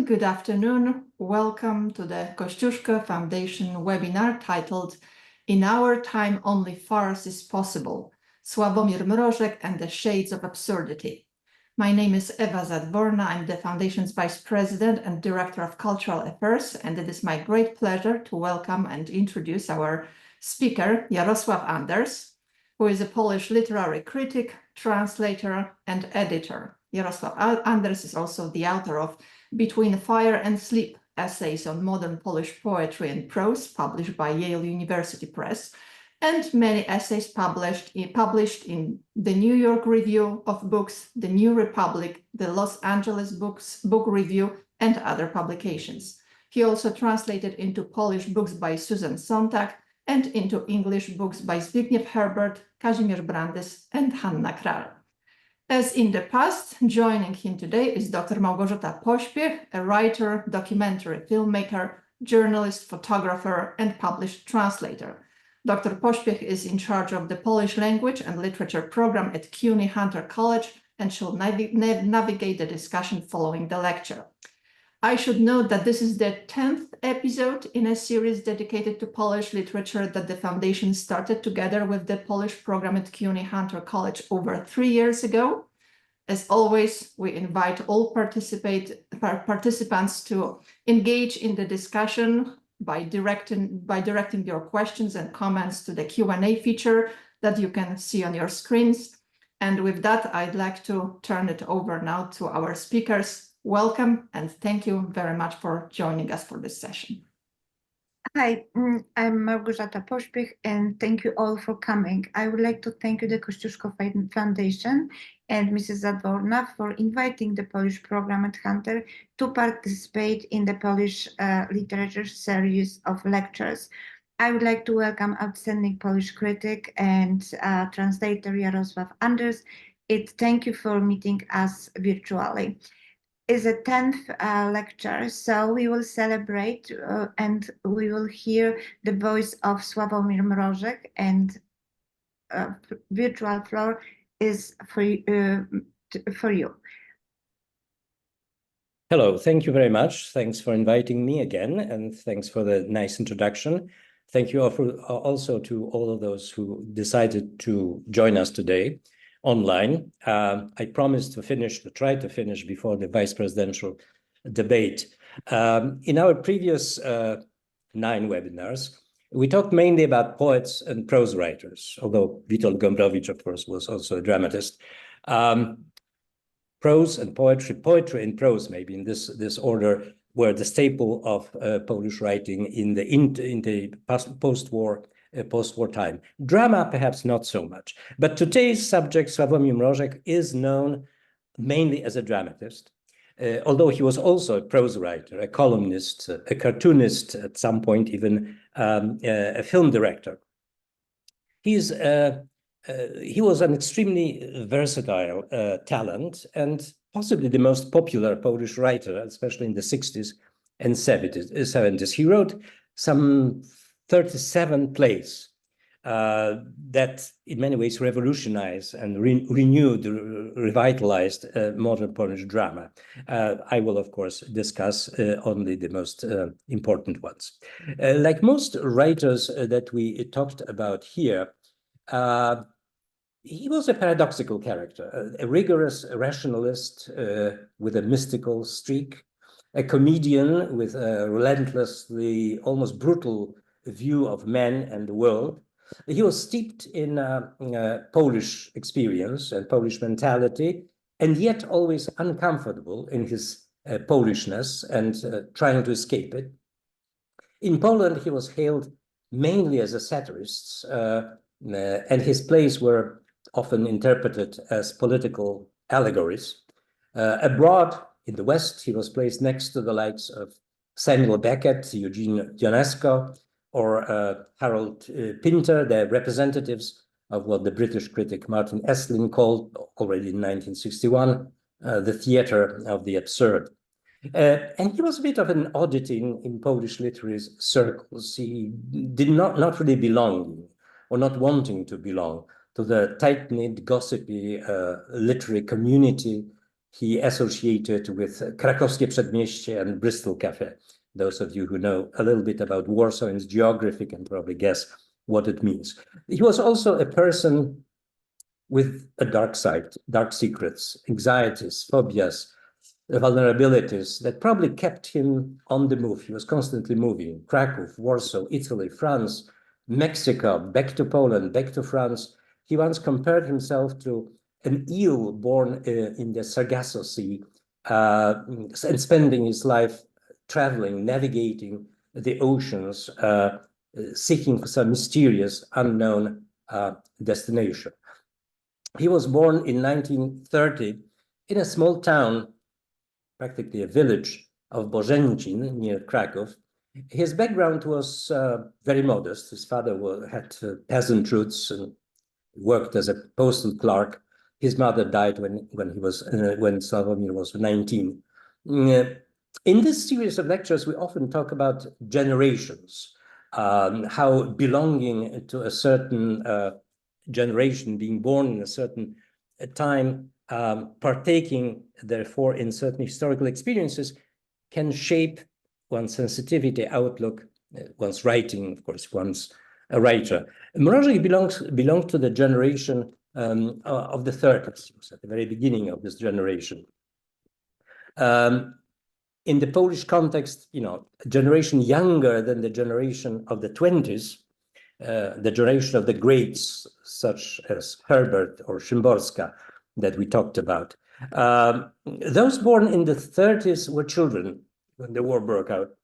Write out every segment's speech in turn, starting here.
Good afternoon. Welcome to the Kościuszko Foundation webinar titled In Our Time Only Farce is Possible, Sławomir Mrożek and the Shades of Absurdity. My name is Ewa Zadworna. I'm the Foundation's Vice President and Director of Cultural Affairs, and it is my great pleasure to welcome and introduce our speaker, Jaroslaw Anders, who is a Polish literary critic, translator, and editor. Jaroslaw Anders is also the author of Between Fire and Sleep, Essays on Modern Polish Poetry and Prose, published by Yale University Press, and many essays published in the New York Review of Books, the New Republic, the Los Angeles Book Review, and other publications. He also translated into Polish books by Susan Sontag and into English books by Zbigniew Herbert, Kazimierz Brandys, and Hanna Kral. As in the past, joining him today is Dr. Małgorzata Pośpiech, a writer, documentary filmmaker, journalist, photographer, and published translator. Dr. Pośpiech is in charge of the Polish language and literature program at CUNY Hunter College and shall navigate the discussion following the lecture. I should note that this is the 10th episode in a series dedicated to Polish literature that the Foundation started together with the Polish program at CUNY Hunter College over 3 years ago. As always, we invite all participants to engage in the discussion by directing your questions and comments to the Q&A feature that you can see on your screens. And with that, I'd like to turn it over now to our speakers. Welcome, and thank you very much for joining us for this session. Hi, I'm Małgorzata Pośpiech, and thank you all for coming. I would like to thank you, the Kościuszko Foundation and Mrs. Zadworna, for inviting the Polish program at Hunter to participate in the Polish literature series of lectures. I would like to welcome outstanding Polish critic and translator Jaroslaw Anders. Thank you for meeting us virtually. Is a 10th lecture, so we will celebrate and we will hear the voice of Sławomir Mrożek, and virtual floor is for you. Hello, thank you very much. Thanks for inviting me again, and thanks for the nice introduction. Thank you also to all of those who decided to join us today online. I promised to try to finish before the vice presidential debate. In our previous 9 webinars, we talked mainly about poets and prose writers, although Witold Gombrowicz, of course, was also a dramatist. Prose and poetry and prose, maybe in this order, were the staple of Polish writing in the post-war time. Drama, perhaps not so much. But today's subject, Sławomir Mrożek, is known mainly as a dramatist, although he was also a prose writer, a columnist, a cartoonist, at some point even a film director. He was an extremely versatile talent and possibly the most popular Polish writer, especially in the 60s and 70s. He wrote some 37 plays that in many ways revolutionized and renewed, revitalized modern Polish drama. I will, of course, discuss only the most important ones. Like most writers that we talked about here, he was a paradoxical character, a rigorous rationalist with a mystical streak, a comedian with a relentlessly, almost brutal view of men and the world. He was steeped in Polish experience and Polish mentality, and yet always uncomfortable in his Polishness and trying to escape it. In Poland, he was hailed mainly as a satirist, and his plays were often interpreted as political allegories. Abroad, in the West, he was placed next to the likes of Samuel Beckett, Eugene Ionesco, or Harold Pinter, the representatives of what the British critic Martin Esslin called, already in 1961, the theater of the absurd. And he was a bit of an oddity in Polish literary circles. He did not really belong, or not wanting to belong, to the tight-knit, gossipy literary community he associated with Krakowskie Przedmieście and Bristol Cafe. Those of you who know a little bit about Warsaw and its geography can probably guess what it means. He was also a person with a dark side, dark secrets, anxieties, phobias, vulnerabilities that probably kept him on the move. He was constantly moving. Krakow, Warsaw, Italy, France, Mexico, back to Poland, back to France. He once compared himself to an eel born in the Sargasso Sea and spending his life traveling, navigating the oceans, seeking for some mysterious, unknown destination. He was born in 1930 in a small town, practically a village of Bożencin near Krakow. His background was very modest. His father had peasant roots and worked as a postal clerk. His mother died when Sławomir was 19. In this series of lectures, we often talk about generations, how belonging to a certain generation, being born in a certain time, partaking, therefore, in certain historical experiences can shape one's sensitivity, outlook, one's writing, of course, one's a writer. Mrożek belonged to the generation of the 30s. He was at the very beginning of this generation. In the Polish context, a generation younger than the generation of the 20s, the generation of the greats, such as Herbert or Szymborska, that we talked about. Those born in the 30s were children when the war broke out.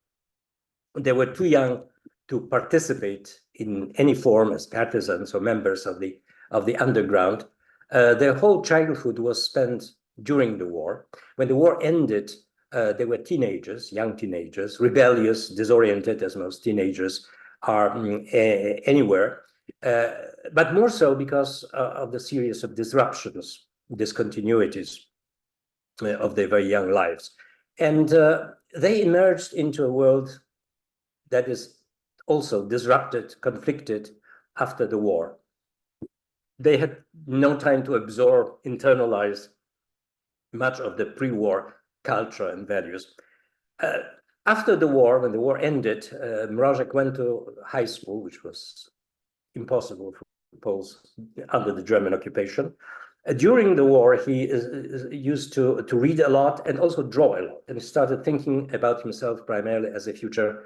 They were too young to participate in any form as partisans or members of the underground. Their whole childhood was spent during the war. When the war ended, they were teenagers, young teenagers, rebellious, disoriented, as most teenagers are anywhere, but more so because of the series of disruptions, discontinuities of their very young lives. And they emerged into a world that is also disrupted, conflicted after the war. They had no time to absorb, internalize much of the pre-war culture and values. After the war, when the war ended, Mrożek went to high school, which was impossible for Poles under the German occupation. During the war, he used to read a lot and also draw a lot, and started thinking about himself primarily as a future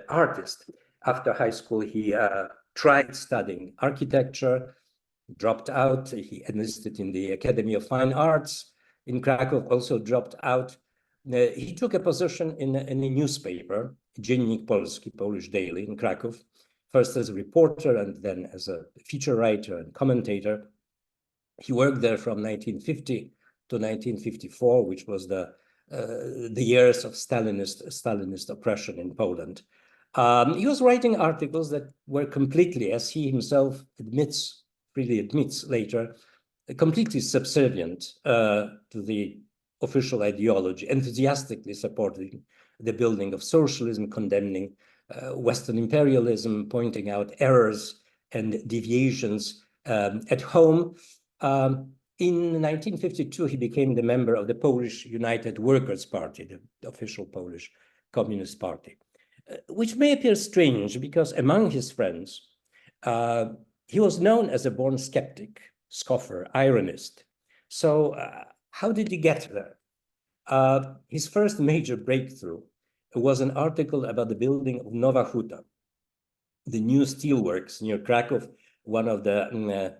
artist. After high school, he tried studying architecture, dropped out. He enlisted in the Academy of Fine Arts in Krakow, also dropped out. He took a position in a newspaper, Dziennik Polski, Polish daily in Krakow, first as a reporter and then as a feature writer and commentator. He worked there from 1950 to 1954, which was the years of Stalinist oppression in Poland. He was writing articles that were completely, as he himself freely admits later, completely subservient to the official ideology, enthusiastically supporting the building of socialism, condemning Western imperialism, pointing out errors and deviations at home. In 1952, he became the member of the Polish United Workers' Party, the official Polish Communist Party, which may appear strange because among his friends, he was known as a born skeptic, scoffer, ironist. So how did he get there? His first major breakthrough was an article about the building of Nowa Huta, the new steelworks near Krakow, one of the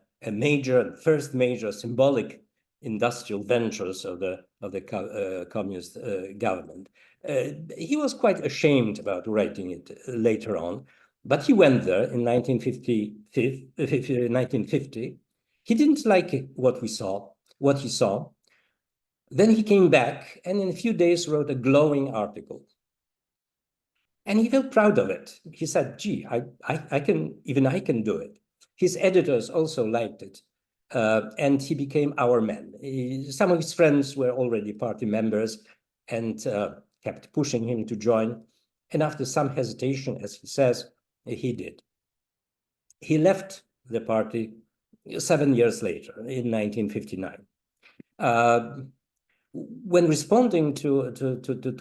first major symbolic industrial ventures of the communist government. He was quite ashamed about writing it later on, but he went there in 1950. He didn't like what he saw. Then he came back and in a few days wrote a glowing article. And he felt proud of it. He said, gee, I can do it. His editors also liked it. And he became our man. Some of his friends were already party members and kept pushing him to join. And after some hesitation, as he says, he did. He left the party 7 years later, in 1959. when responding to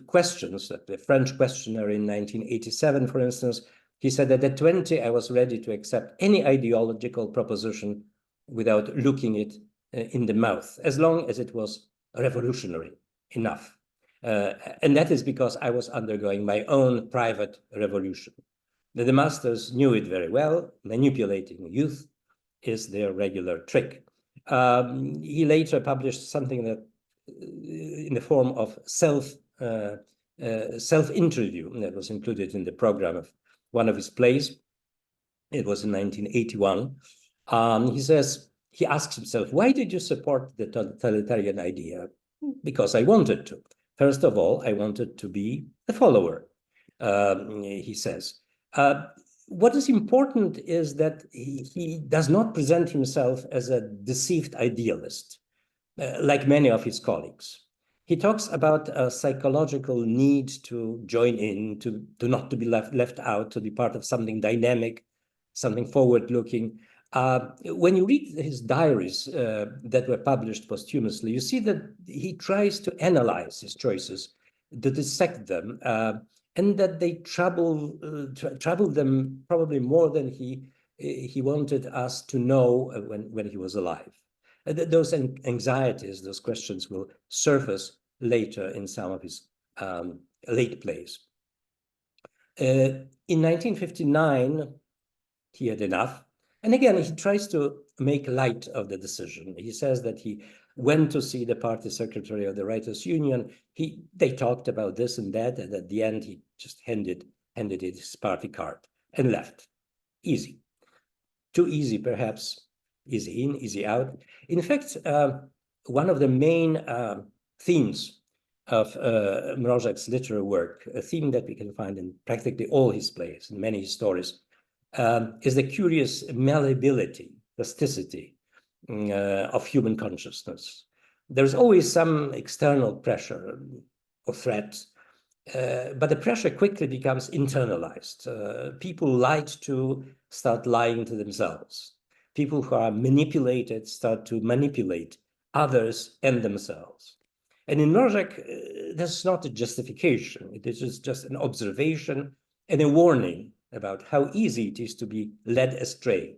questions, the French questionnaire in 1987, for instance, he said that at 20, I was ready to accept any ideological proposition without looking it in the mouth, as long as it was revolutionary enough. And that is because I was undergoing my own private revolution. The masters knew it very well. Manipulating youth is their regular trick. He later published something that in the form of self-interview that was included in the program of one of his plays. It was in 1981. He says, he asks himself, why did you support the totalitarian idea? Because I wanted to. First of all, I wanted to be a follower, he says. What is important is that he does not present himself as a deceived idealist, like many of his colleagues. He talks about a psychological need to join in, to not to be left out, to be part of something dynamic, something forward-looking. When you read his diaries that were published posthumously, you see that he tries to analyze his choices, to dissect them, and that they trouble them probably more than he wanted us to know when he was alive. Those anxieties, those questions will surface later in some of his late plays. In 1959, he had enough. And again, he tries to make light of the decision. He says that he went to see the party secretary of the Writers' Union. They talked about this and that, and at the end, he just handed it his party card and left. Easy. Too easy, perhaps. Easy in, easy out. In fact, one of the main themes of Mrożek's literary work, a theme that we can find in practically all his plays, in many his stories, is the curious malleability, plasticity of human consciousness. There's always some external pressure or threat, but the pressure quickly becomes internalized. People like to start lying to themselves. People who are manipulated start to manipulate others and themselves. And in Mrożek, that's not a justification. It is just an observation and a warning about how easy it is to be led astray,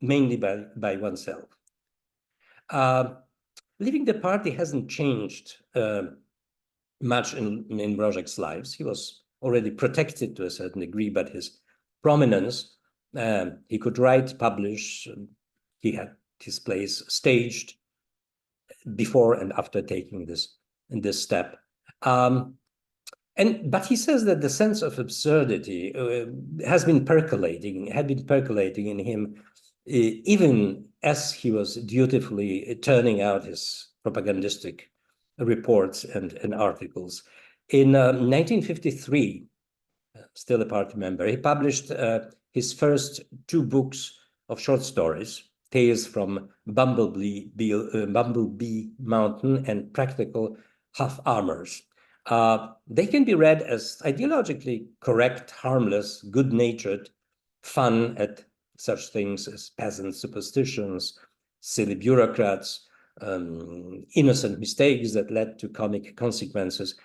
mainly by oneself. Leaving the party hasn't changed much in Mrożek's lives. He was already protected to a certain degree, but his prominence, he could write, publish, he had his plays staged before and after taking this step. But he says that the sense of absurdity had been percolating in him, even as he was dutifully turning out his propagandistic reports and articles. In 1953, still a party member, he published his first 2 books of short stories, Tales from Bumblebee Mountain and Practical Half-Armors. They can be read as ideologically correct, harmless, good-natured fun at such things as peasant superstitions, silly bureaucrats, innocent mistakes that led to comic consequences.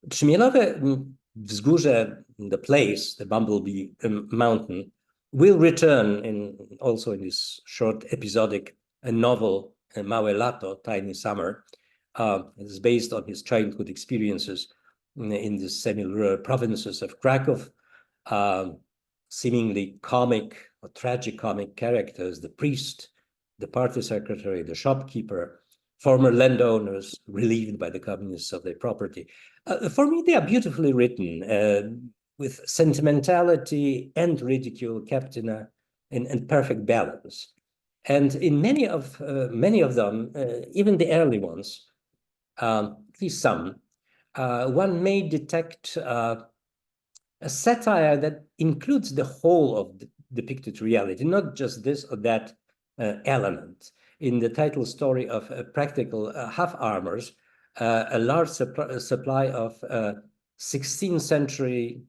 Trzmielowe Wzgórze, the place, the Bumblebee Mountain, will return also in this short episodic novel, Małe Lato, Tiny Summer. It is based on his childhood experiences in the semi-rural provinces of Krakow. Seemingly comic or tragicomic characters, the priest, the party secretary, the shopkeeper, former landowners relieved by the communists of their property. For me, they are beautifully written, with sentimentality and ridicule kept in perfect balance. And in many of them, even the early ones, at least some, one may detect a satire that includes the whole of the depicted reality, not just this or that element. In the title story of Practical Half-Armors, a large supply of 16th century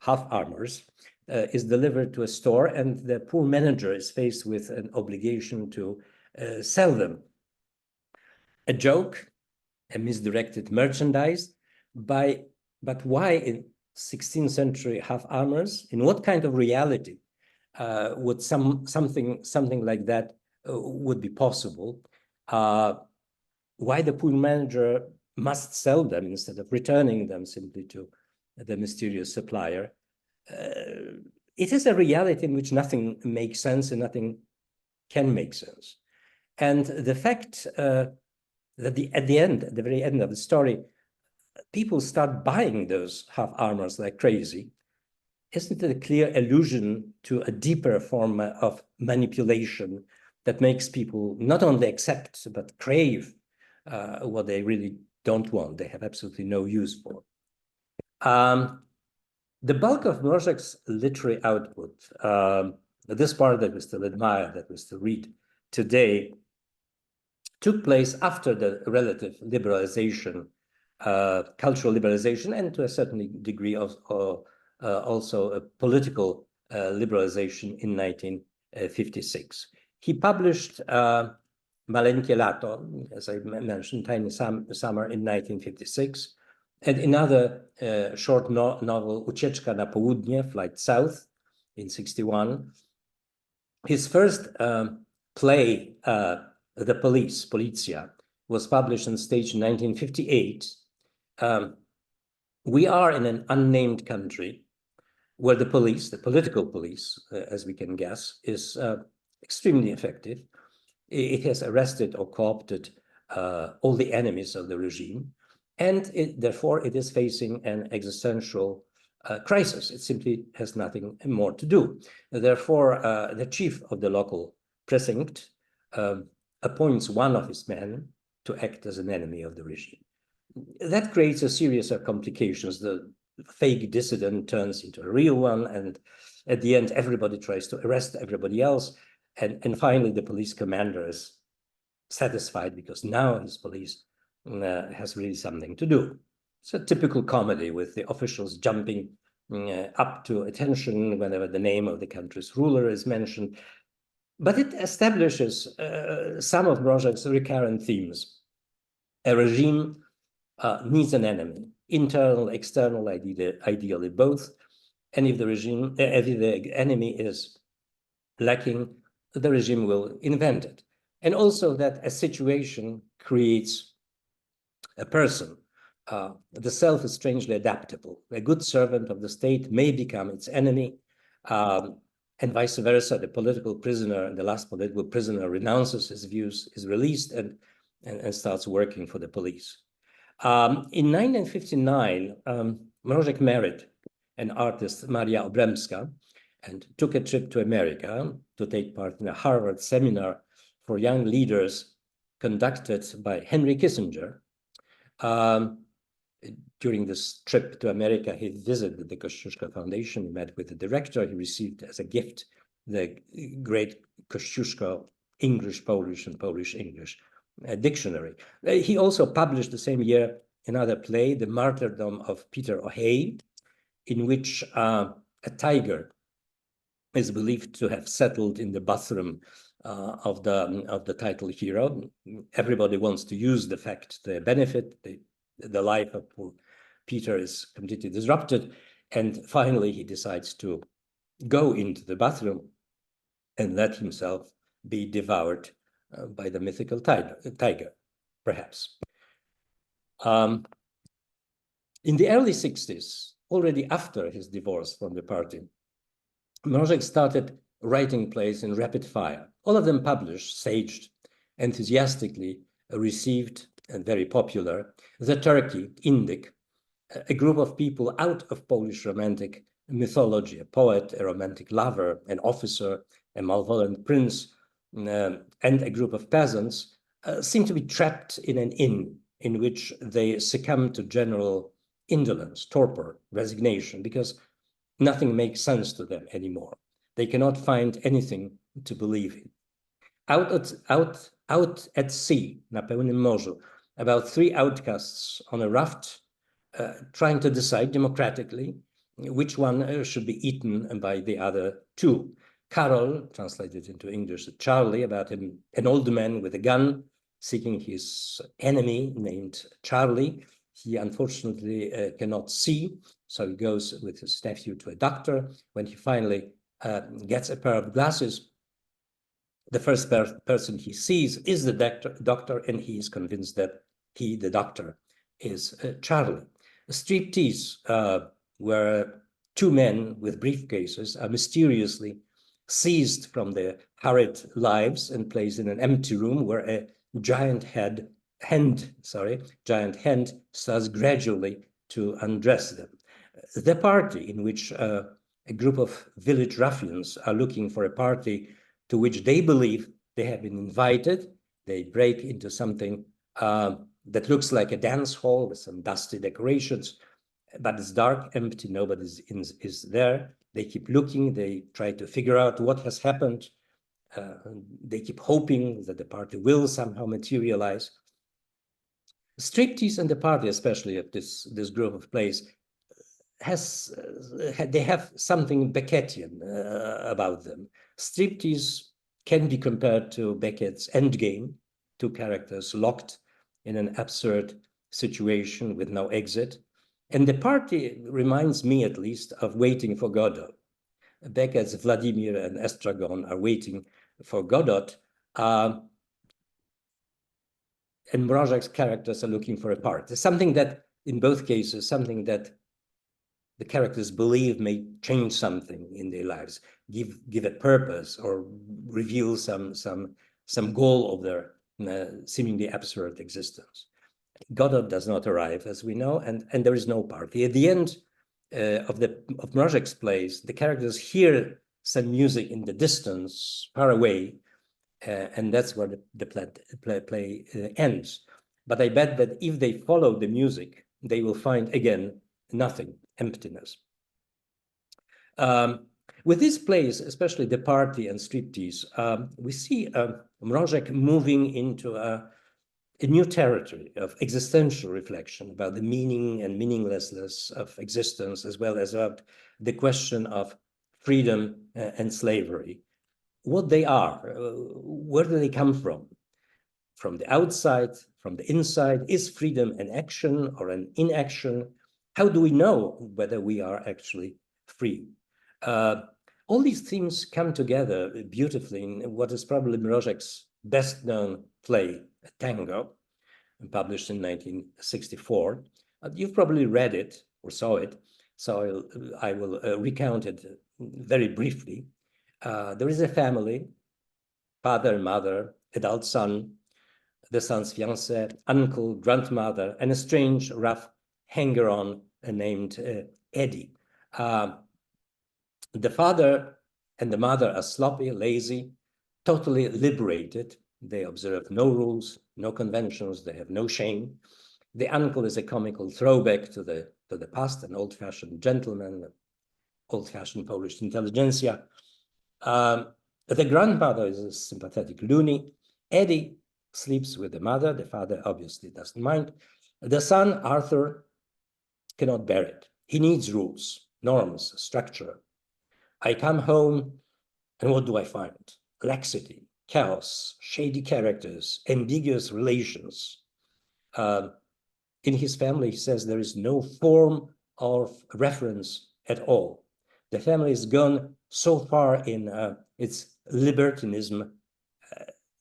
half-armors is delivered to a store, and the poor manager is faced with an obligation to sell them. A joke a misdirected merchandise. But why in 16th century half-armors? In what kind of reality would something like that would be possible? Why the pool manager must sell them instead of returning them simply to the mysterious supplier? It is a reality in which nothing makes sense and nothing can make sense. And the fact that at the very end of the story, people start buying those half-armors like crazy, isn't it a clear allusion to a deeper form of manipulation that makes people not only accept, but crave what they really don't want, they have absolutely no use for. The bulk of Mrożek's literary output, this part that we still admire, that we still read today, took place after the relative liberalization, cultural liberalization, and to a certain degree of also a political liberalization in 1956. He published Maleńkie Lato, as I mentioned, Tiny Summer in 1956, and another short novel, Ucieczka na Południe, Flight South, in 1961. His first play, The Police, Policja, was published on stage in 1958. We are in an unnamed country where the police, the political police, as we can guess, is extremely effective. It has arrested or co-opted all the enemies of the regime, and therefore it is facing an existential crisis. It simply has nothing more to do. Therefore, the chief of the local precinct appoints one of his men to act as an enemy of the regime. That creates a series of complications. The fake dissident turns into a real one, and at the end, everybody tries to arrest everybody else. And finally, the police commander is satisfied because now his police has really something to do. It's a typical comedy with the officials jumping up to attention whenever the name of the country's ruler is mentioned. But it establishes some of Mrożek's recurrent themes. A regime needs an enemy, internal, external, ideally both. And if the enemy is lacking, the regime will invent it. And also that a situation creates a person. The self is strangely adaptable. A good servant of the state may become its enemy, and vice versa. The political prisoner, the last political prisoner, renounces his views, is released, and starts working for the police. In 1959, Mrożek married an artist, Maria Obremska, and took a trip to America to take part in a Harvard seminar for young leaders conducted by Henry Kissinger. During this trip to America, he visited the Kościuszko Foundation. He met with the director. He received as a gift the great Kościuszko English, Polish, and Polish-English dictionary. He also published the same year another play, The Martyrdom of Peter O'Hay, in which a tiger is believed to have settled in the bathroom of the title hero. Everybody wants to use the fact, the benefit, the life of poor Peter is completely disrupted, and finally he decides to go into the bathroom and let himself be devoured by the mythical tiger, perhaps. In the early 60s, already after his divorce from the party, Mrożek started writing plays in rapid fire, all of them published, saged, enthusiastically received, and very popular. The Turkey, Indyk, a group of people out of Polish romantic mythology, a poet, a romantic lover, an officer, a malevolent prince, and a group of peasants seem to be trapped in an inn in which they succumb to general indolence, torpor, resignation, because nothing makes sense to them anymore. They cannot find anything to believe in. Out at sea, na pełnym morzu, about 3 outcasts on a raft, trying to decide democratically which one should be eaten by the other 2. Karol, translated into English, Charlie, about an old man with a gun, seeking his enemy named Charlie. He unfortunately cannot see, so he goes with his nephew to a doctor. When he finally gets a pair of glasses, the first person he sees is the doctor, and he is convinced that he, the doctor, is Charlie. A striptease where two men with briefcases are mysteriously seized from their hurried lives and placed in an empty room where a giant hand starts gradually to undress them. The party, in which a group of village ruffians are looking for a party to which they believe they have been invited. They break into something that looks like a dance hall with some dusty decorations, but it's dark, empty, nobody is there. They keep looking, they try to figure out what has happened. They keep hoping that the party will somehow materialize. Striptease and the party, especially at this group of plays, they have something Beckettian about them. Striptease can be compared to Beckett's Endgame, two characters locked in an absurd situation with no exit. And the party reminds me, at least, of Waiting for Godot. Beckett's Vladimir and Estragon are waiting for Godot, and Mrożek's characters are looking for a party. Something that, in both cases, something that the characters believe may change something in their lives, give a purpose, or reveal some goal of their seemingly absurd existence. Godot does not arrive, as we know, and there is no party. At the end of Mrożek's plays, the characters hear some music in the distance, far away, and that's where the play ends. But I bet that if they follow the music, they will find again nothing, emptiness. With these plays, especially The Party and Striptease, we see Mrożek moving into a new territory of existential reflection about the meaning and meaninglessness of existence, as well as about the question of freedom and slavery. What they are, where do they come from? From the outside, from the inside? Is freedom an action or an inaction? How do we know whether we are actually free? All these themes come together beautifully in what is probably Mrożek's best-known play, Tango, published in 1964. You've probably read it or saw it, so I will recount it very briefly. There is a family, father, mother, adult son, the son's fiancée, uncle, grandmother, and a strange, rough hanger-on named Eddie. The father and the mother are sloppy, lazy, totally liberated. They observe no rules, no conventions, they have no shame. The uncle is a comical throwback to the past, an old-fashioned gentleman, old-fashioned Polish intelligentsia. The grandmother is a sympathetic loony. Eddie sleeps with the mother. The father obviously doesn't mind. The son, Arthur, cannot bear it. He needs rules, norms, structure. I come home, and what do I find? Laxity, chaos, shady characters, ambiguous relations. In his family, he says there is no form of reference at all. The family has gone so far in its libertinism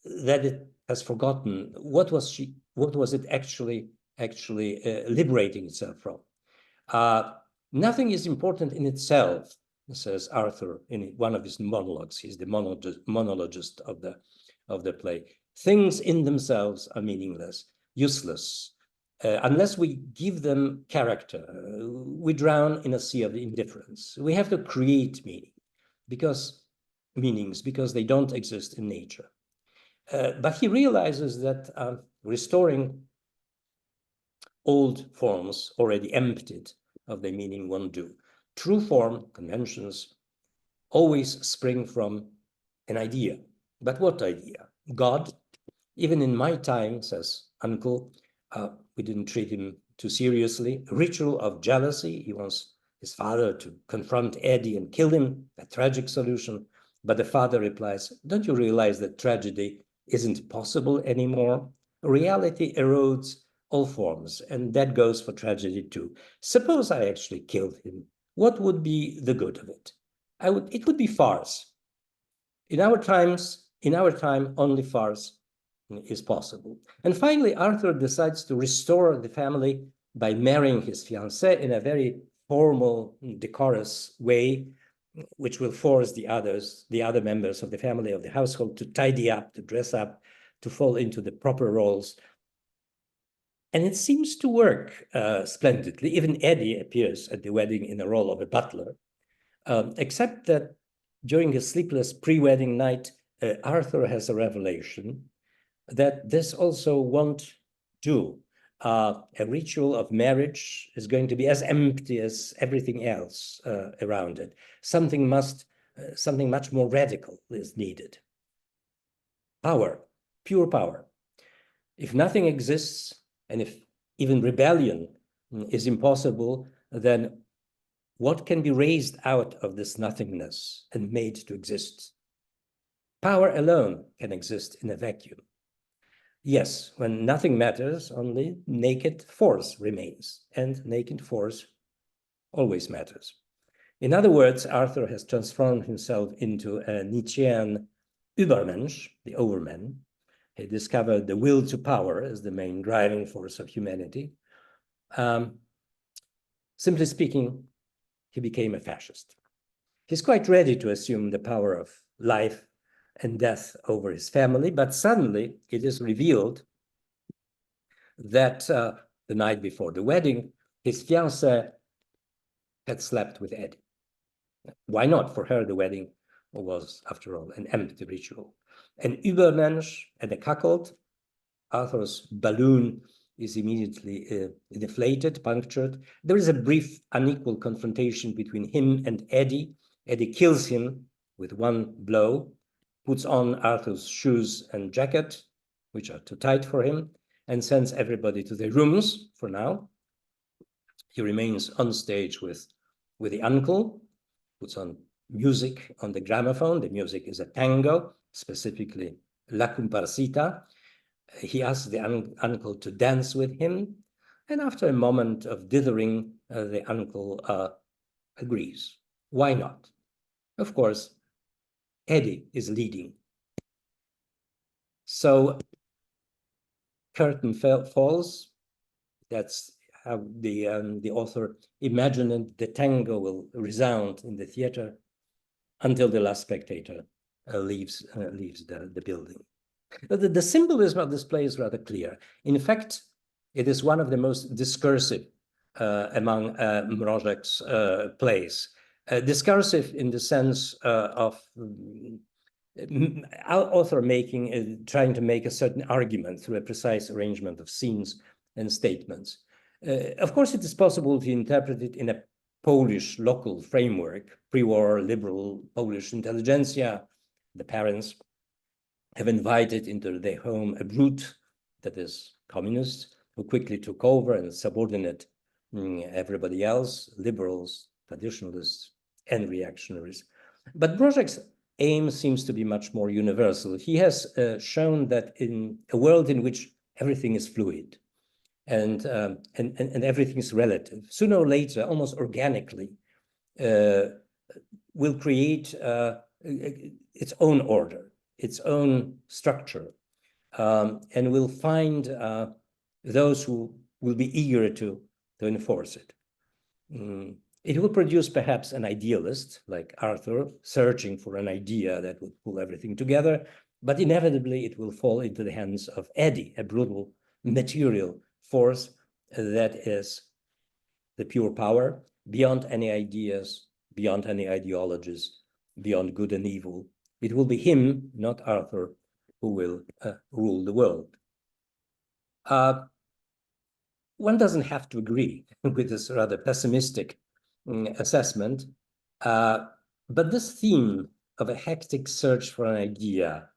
that it has forgotten what was it actually liberating itself from. Nothing is important in itself, says Arthur in one of his monologues. He's the monologist of the play. Things in themselves are meaningless, useless. Unless we give them character, we drown in a sea of indifference. We have to create because they don't exist in nature. But he realizes that restoring old forms already emptied of their meaning won't do. True form, conventions, always spring from an idea. But what idea? God. Even in my time, says Uncle, we didn't treat him too seriously. A ritual of jealousy. He wants his father to confront Eddie and kill him, a tragic solution. But the father replies, don't you realize that tragedy isn't possible anymore? reality erodes all forms, and that goes for tragedy too. Suppose I actually killed him. What would be the good of it? It would be farce. In our time, only farce is possible. And finally, Arthur decides to restore the family by marrying his fiancée in a very formal, decorous way, which will force the other members of the family, of the household, to tidy up, to dress up, to fall into the proper roles. And it seems to work splendidly. Even Eddie appears at the wedding in the role of a butler, except that during a sleepless pre-wedding night, Arthur has a revelation that this also won't do. A ritual of marriage is going to be as empty as everything else around it. Something much more radical is needed. Power, pure power. If nothing exists, and if even rebellion is impossible, then what can be raised out of this nothingness and made to exist? Power alone can exist in a vacuum. Yes, when nothing matters, only naked force remains, and naked force always matters. In other words, Arthur has transformed himself into a Nietzschean Übermensch, the overman. He discovered the will to power as the main driving force of humanity. Simply speaking, he became a fascist. He's quite ready to assume the power of life and death over his family, but suddenly it is revealed that the night before the wedding, his fiancée had slept with Eddie. Why not? For her, the wedding was, after all, an empty ritual. An Übermensch and a cuckold, Arthur's balloon is immediately deflated, punctured. There is a brief, unequal confrontation between him and Eddie. Eddie kills him with one blow, puts on Arthur's shoes and jacket, which are too tight for him, and sends everybody to their rooms for now. He remains on stage with the uncle, puts on music on the gramophone. The music is a tango, specifically La Comparsita. He asks the uncle to dance with him, and after a moment of dithering, the uncle agrees. Why not? Of course, Eddie is leading. So curtain falls. That's how the author imagined the tango will resound in the theater until the last spectator leaves the building. The symbolism of this play is rather clear. In fact, it is one of the most discursive among Mrożek's plays. Discursive in the sense of our author trying to make a certain argument through a precise arrangement of scenes and statements. Of course, it is possible to interpret it in a Polish local framework, pre-war liberal Polish intelligentsia. The parents have invited into their home a brute that is communist, who quickly took over and subordinate everybody else, liberals, traditionalists, and reactionaries. But Mrożek's aim seems to be much more universal. He has shown that in a world in which everything is fluid and everything is relative, sooner or later, almost organically, will create its own order, its own structure, and will find those who will be eager to enforce it. It will produce perhaps an idealist like Arthur, searching for an idea that would pull everything together, but inevitably it will fall into the hands of Eddie, a brutal material force that is the pure power, beyond any ideas, beyond any ideologies, beyond good and evil. It will be him, not Arthur, who will rule the world. One doesn't have to agree with this rather pessimistic assessment, but this theme of a hectic search for an idea,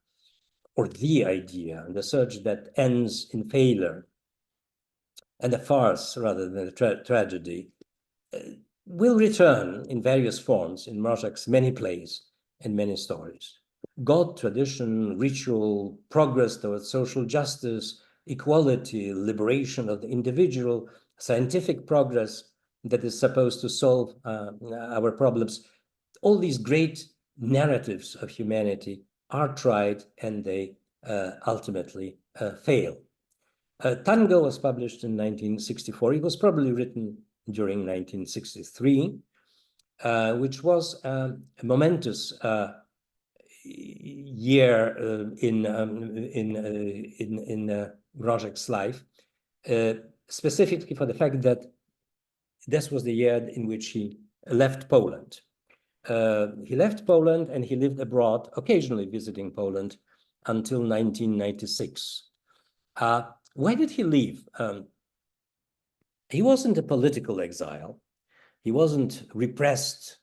or the idea, and the search that ends in failure, and a farce rather than a tragedy, will return in various forms in Mrożek's many plays and many stories. God, tradition, ritual, progress towards social justice, equality, liberation of the individual, scientific progress that is supposed to solve our problems. All these great narratives of humanity are tried and they ultimately fail. Tango was published in 1964. It was probably written during 1963, which was a momentous year in Mrożek's life, specifically for the fact that this was the year in which he left Poland. He left Poland and he lived abroad, occasionally visiting Poland until 1996. Why did he leave? He wasn't a political exile. He wasn't repressed,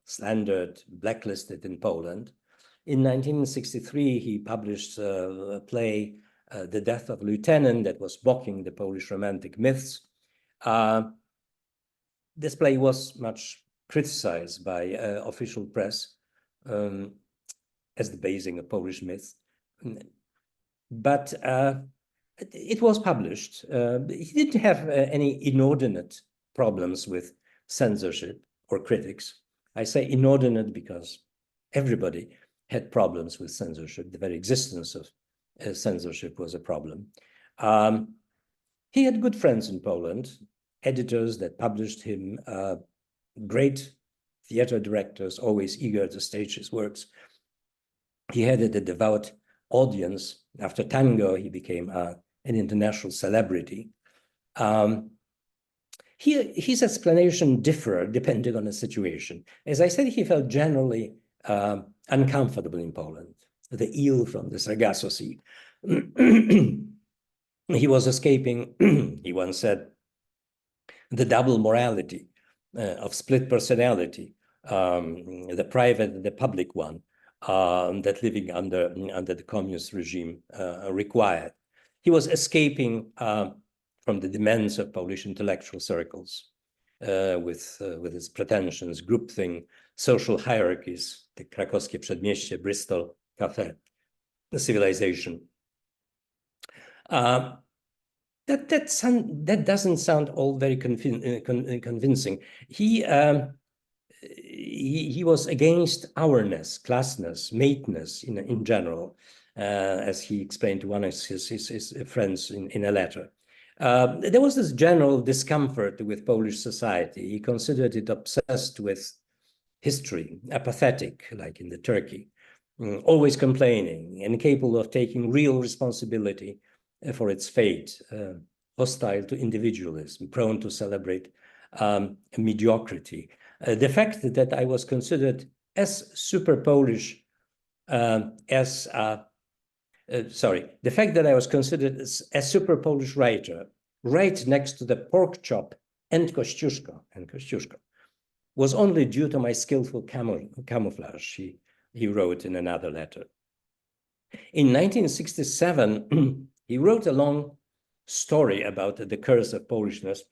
slandered, blacklisted in Poland. In 1963, he published a play, The Death of a Lieutenant, that was mocking the Polish romantic myths. This play was much criticized by official press as the basing of Polish myths. But it was published. He didn't have any inordinate problems with censorship or critics. I say inordinate because everybody had problems with censorship. The very existence of censorship was a problem. He had good friends in Poland, editors that published him, great theater directors, always eager to stage his works. He had a devout audience. After Tango, he became an international celebrity. His explanation differed depending on the situation. As I said, he felt generally uncomfortable in Poland, the eel from the Sargasso Sea. He was escaping, he once said, the double morality of split personality, the private and the public one, that living under the communist regime required. He was escaping from the demands of Polish intellectual circles with its pretensions, groupthink, social hierarchies, the Krakowskie Przedmieście, Bristol, Cafe, the civilization. That doesn't sound all very convincing. He was against ourness, classness, mateyness in general, as he explained to one of his friends in a letter. There was this general discomfort with Polish society. He considered it obsessed with history, apathetic, like in the Turkey, always complaining, incapable of taking real responsibility for its fate, hostile to individualism, prone to celebrate mediocrity. The fact that I was considered as super Polish the fact that I was considered as a super Polish writer, right next to the pork chop and Kościuszko, was only due to my skillful camouflage, he wrote in another letter. In 1967, he wrote a long story about the curse of Polishness,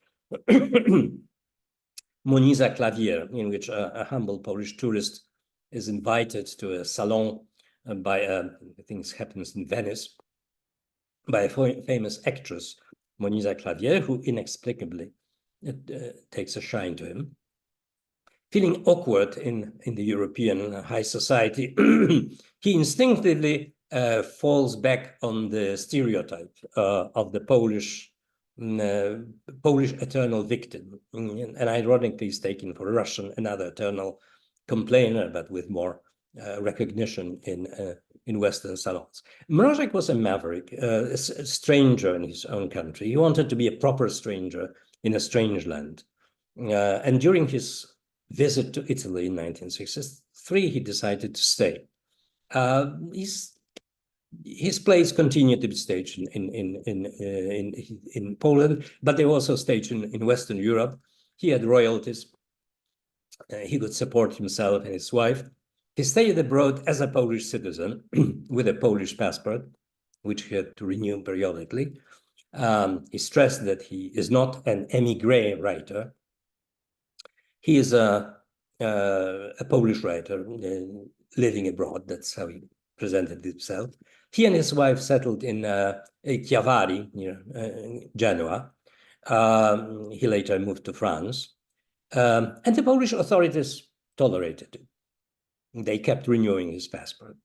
Moniza Clavier, in which a humble Polish tourist is invited to a salon by I think it happens in Venice, by a famous actress, Moniza Clavier, who inexplicably takes a shine to him. Feeling awkward in the European high society, he instinctively falls back on the stereotype of the Polish eternal victim, and ironically is taken for a Russian, another eternal complainer, but with more recognition in Western salons. Mrożek was a maverick, a stranger in his own country. He wanted to be a proper stranger in a strange land. And during his visit to Italy in 1963, he decided to stay. His plays continued to be staged in Poland, but they were also staged in Western Europe. He had royalties. He could support himself and his wife. He stayed abroad as a Polish citizen with a Polish passport, which he had to renew periodically. He stressed that he is not an émigré writer. He is a Polish writer living abroad. That's how he presented himself. He and his wife settled in Chiavari, near Genoa. He later moved to France. And the Polish authorities tolerated him. They kept renewing his passport.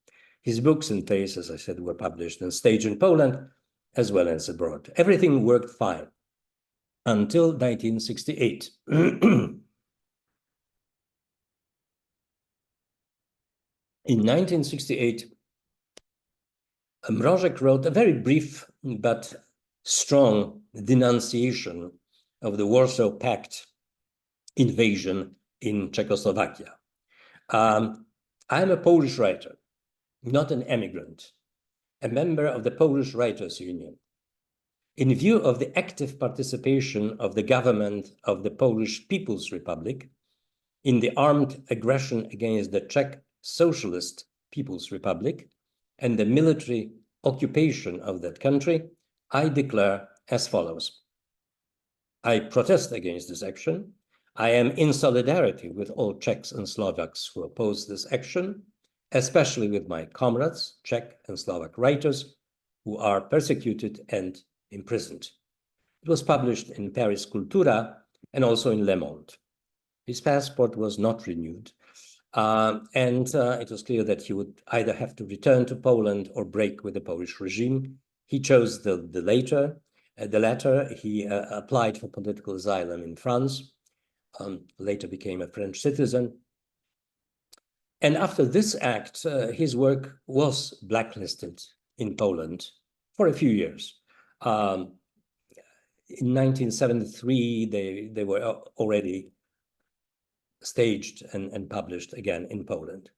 His books and plays, as I said, were published and staged in Poland as well as abroad. Everything worked fine until 1968. In 1968, Mrożek wrote a very brief but strong denunciation of the Warsaw Pact invasion in Czechoslovakia. I am a Polish writer, not an emigrant, a member of the Polish Writers' Union. In view of the active participation of the government of the Polish People's Republic in the armed aggression against the Czech Socialist People's Republic and the military occupation of that country, I declare as follows. I protest against this action. I am in solidarity with all Czechs and Slovaks who oppose this action, especially with my comrades, Czech and Slovak writers, who are persecuted and imprisoned. It was published in Paris Cultura and also in Le Monde. His passport was not renewed, and it was clear that he would either have to return to Poland or break with the Polish regime. He chose the latter. He applied for political asylum in France, later became a French citizen. And after this act, his work was blacklisted in Poland for a few years. In 1973, they were already staged and published again in Poland.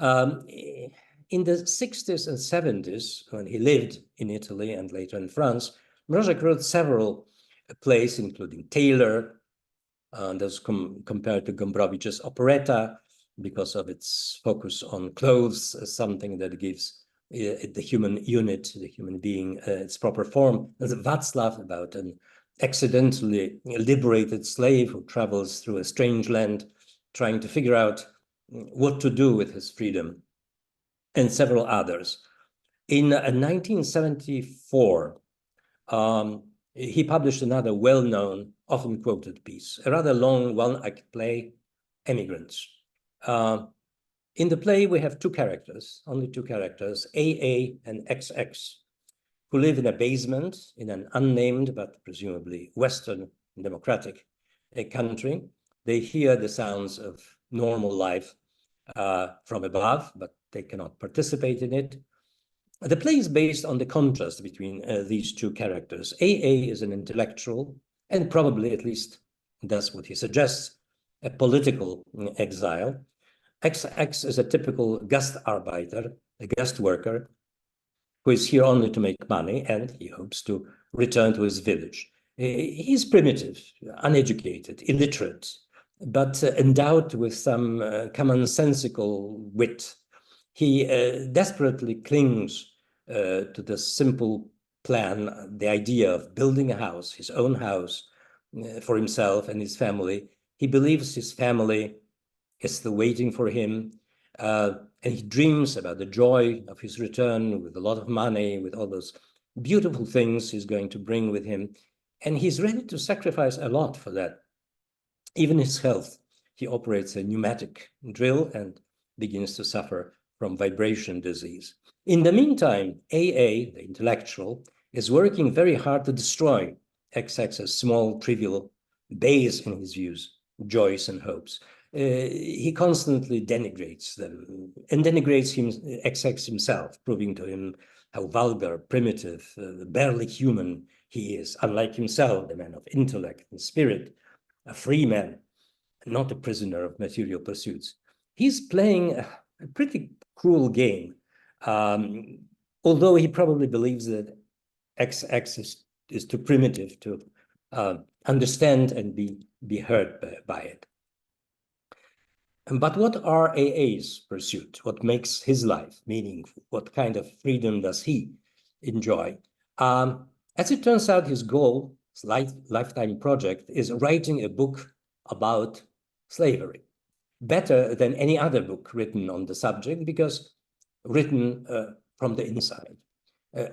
In the 60s and 70s, when he lived in Italy and later in France, Mrożek wrote several plays, including Taylor, that's compared to Gombrowicz's operetta because of its focus on clothes, something that gives the human unit, the human being, its proper form. There's Václav, about an accidentally liberated slave who travels through a strange land, trying to figure out what to do with his freedom, and several others. In 1974, he published another well-known, often quoted piece, a rather long one-act play, Emigrants. In the play, we have two characters, only two characters, AA and XX, who live in a basement in an unnamed but presumably Western democratic country. They hear the sounds of normal life from above, but they cannot participate in it. The play is based on the contrast between these two characters. AA is an intellectual, and probably, at least that's what he suggests, a political exile. XX is a typical Gastarbeiter, a guest worker, who is here only to make money, and he hopes to return to his village. He's primitive, uneducated, illiterate, but endowed with some commonsensical wit. He desperately clings to the simple plan, the idea of building a house, his own house, for himself and his family. He believes his family is still waiting for him, and he dreams about the joy of his return with a lot of money, with all those beautiful things he's going to bring with him. And he's ready to sacrifice a lot for that, even his health. He operates a pneumatic drill and begins to suffer from vibration disease. In the meantime, AA, the intellectual, is working very hard to destroy XX's small, trivial base in his views, joys and hopes. He constantly denigrates them and denigrates XX himself, proving to him how vulgar, primitive, barely human he is, unlike himself, the man of intellect and spirit, a free man, not a prisoner of material pursuits. He's playing a pretty cruel game, although he probably believes that XX is too primitive to understand and be hurt by it. But what are AA's pursuit? What makes his life meaningful? What kind of freedom does he enjoy? As it turns out, his goal, his lifetime project, is writing a book about slavery, better than any other book written on the subject, because written from the inside.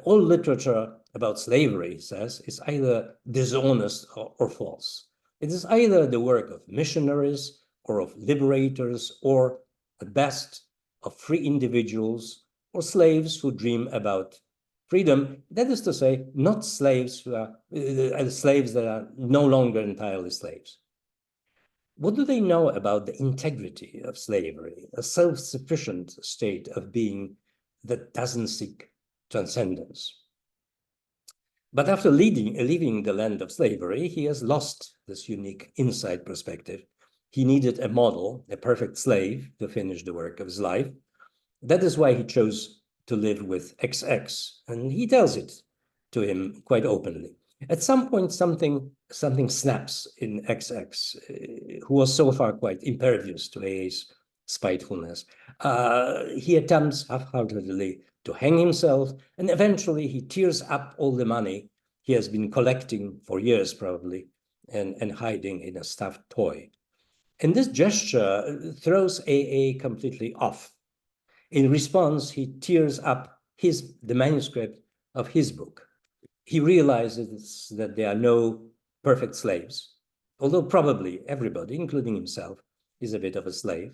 All literature about slavery, he says, is either dishonest or false. It is either the work of missionaries or of liberators, or at best of free individuals or slaves who dream about freedom. That is to say, not slaves who are slaves that are no longer entirely slaves. What do they know about the integrity of slavery, a self-sufficient state of being that doesn't seek transcendence? But after leaving the land of slavery, he has lost this unique inside perspective. He needed a model, a perfect slave, to finish the work of his life. That is why he chose to live with XX, and he tells it to him quite openly. At some point, something snaps in XX, who was so far quite impervious to AA's spitefulness. He attempts half-heartedly to hang himself, and eventually he tears up all the money he has been collecting for years, probably, and hiding in a stuffed toy. And this gesture throws AA completely off. In response, he tears up the manuscript of his book. He realizes that there are no perfect slaves, although probably everybody, including himself, is a bit of a slave.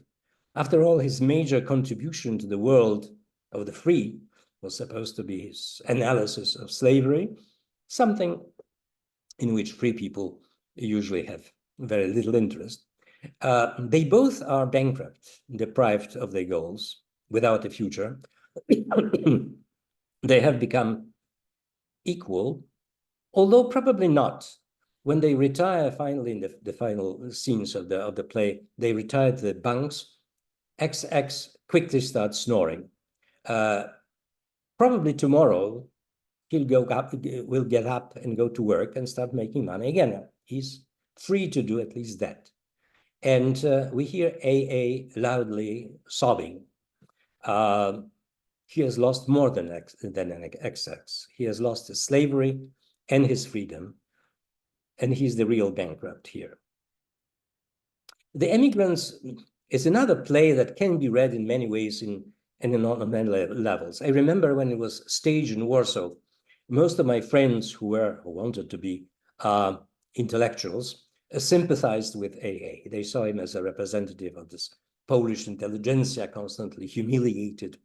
After all, his major contribution to the world of the free was supposed to be his analysis of slavery, something in which free people usually have very little interest. They both are bankrupt, deprived of their goals, without a future. They have become equal, although probably not. When they retire finally in the final scenes of the play, they retire to the bunks. XX quickly starts snoring. Probably tomorrow will get up and go to work and start making money again. He's free to do at least that. And we hear AA loudly sobbing. He has lost more than an XX. He has lost his slavery and his freedom, and he's the real bankrupt here. The Emigrants is another play that can be read in many ways and on many levels. I remember when it was staged in Warsaw, most of my friends who wanted to be intellectuals sympathized with AA. They saw him as a representative of this Polish intelligentsia, constantly humiliated,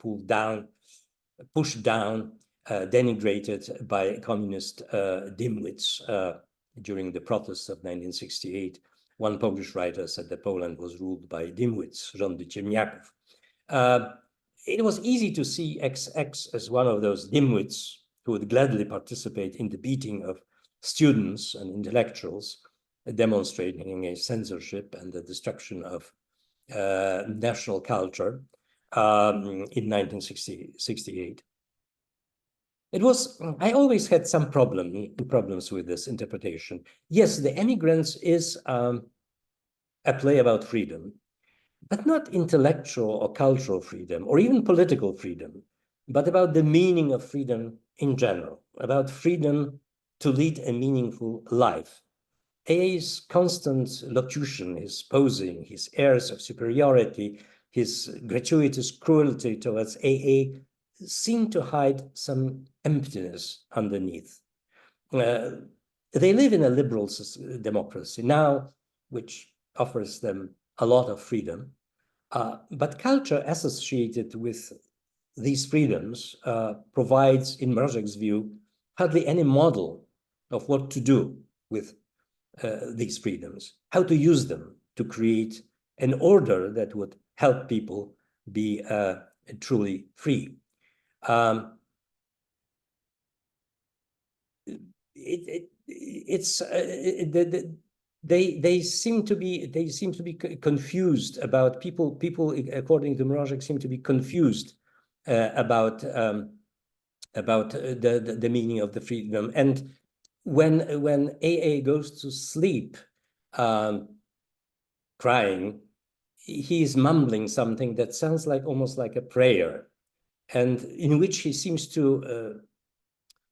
pushed down, denigrated by communist dimwits during the protests of 1968. One Polish writer said that Poland was ruled by dimwits, rządy ciemniaków. It was easy to see XX as one of those dimwits who would gladly participate in the beating of students and intellectuals, demonstrating against censorship and the destruction of national culture in 1968. I always had some problems with this interpretation. Yes, The Emigrants is a play about freedom, but not intellectual or cultural freedom, or even political freedom, but about the meaning of freedom in general, about freedom to lead a meaningful life. AA's constant locution, his posing, his airs of superiority, his gratuitous cruelty towards AA seem to hide some emptiness underneath. They live in a liberal democracy now, which offers them a lot of freedom, but culture associated with these freedoms provides, in Mrożek's view, hardly any model of what to do with these freedoms, how to use them to create an order that would help people be truly free. They seem to be confused about people, according to Mrożek, seem to be confused about the meaning of the freedom. And when AA goes to sleep crying, he's mumbling something that sounds almost like a prayer, and in which he seems to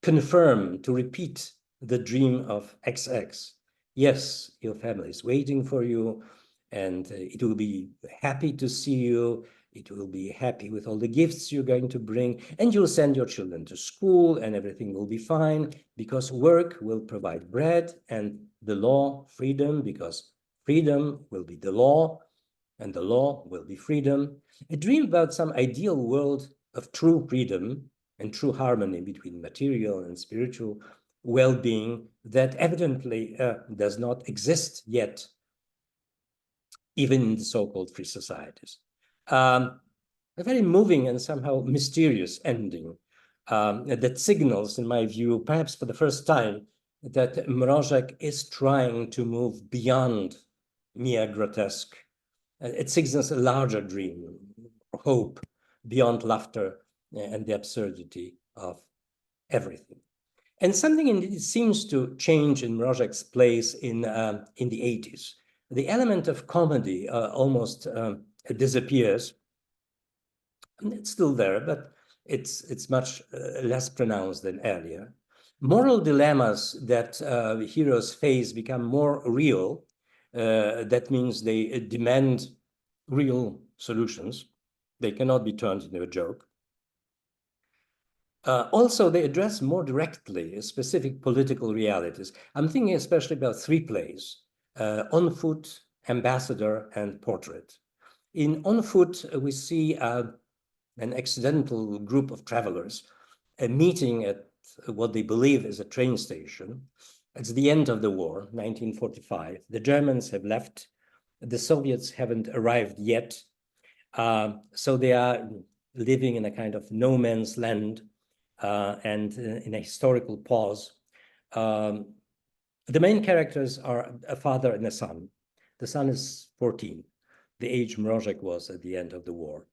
confirm, to repeat the dream of XX. Yes, your family is waiting for you, and it will be happy to see you. it will be happy with all the gifts you're going to bring, and you'll send your children to school and everything will be fine because work will provide bread, and the law, freedom, because freedom will be the law and the law will be freedom. A dream about some ideal world of true freedom and true harmony between material and spiritual well-being that evidently does not exist yet, even in the so-called free societies. A very moving and somehow mysterious ending that signals, in my view, perhaps for the first time, that Mrożek is trying to move beyond mere grotesque. It signals a larger dream, hope, beyond laughter and the absurdity of everything. And something indeed seems to change in Mrożek's place in the 80s. The element of comedy almost disappears. It's still there, but it's much less pronounced than earlier. Moral dilemmas that heroes face become more real. That means they demand real solutions. They cannot be turned into a joke. Also, they address more directly specific political realities. I'm thinking especially about three plays, On Foot, Ambassador, and Portrait. In On Foot, we see an accidental group of travelers meeting at what they believe is a train station. It's the end of the war, 1945. The Germans have left. The Soviets haven't arrived yet. So they are living in a kind of no man's land and in a historical pause. The main characters are a father and a son. The son is 14, the age Mrożek was at the end of the war.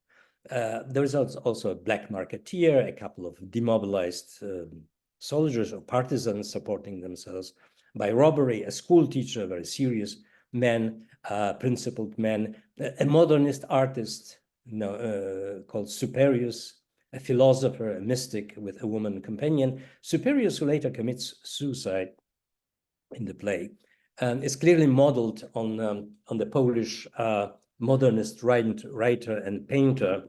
There is also a black marketeer, a couple of demobilized soldiers or partisans supporting themselves by robbery, a school teacher, a very serious man, principled man, a modernist artist called Superius, a philosopher, a mystic with a woman companion. Superius, who later commits suicide in the play, is clearly modeled on the Polish modernist writer and painter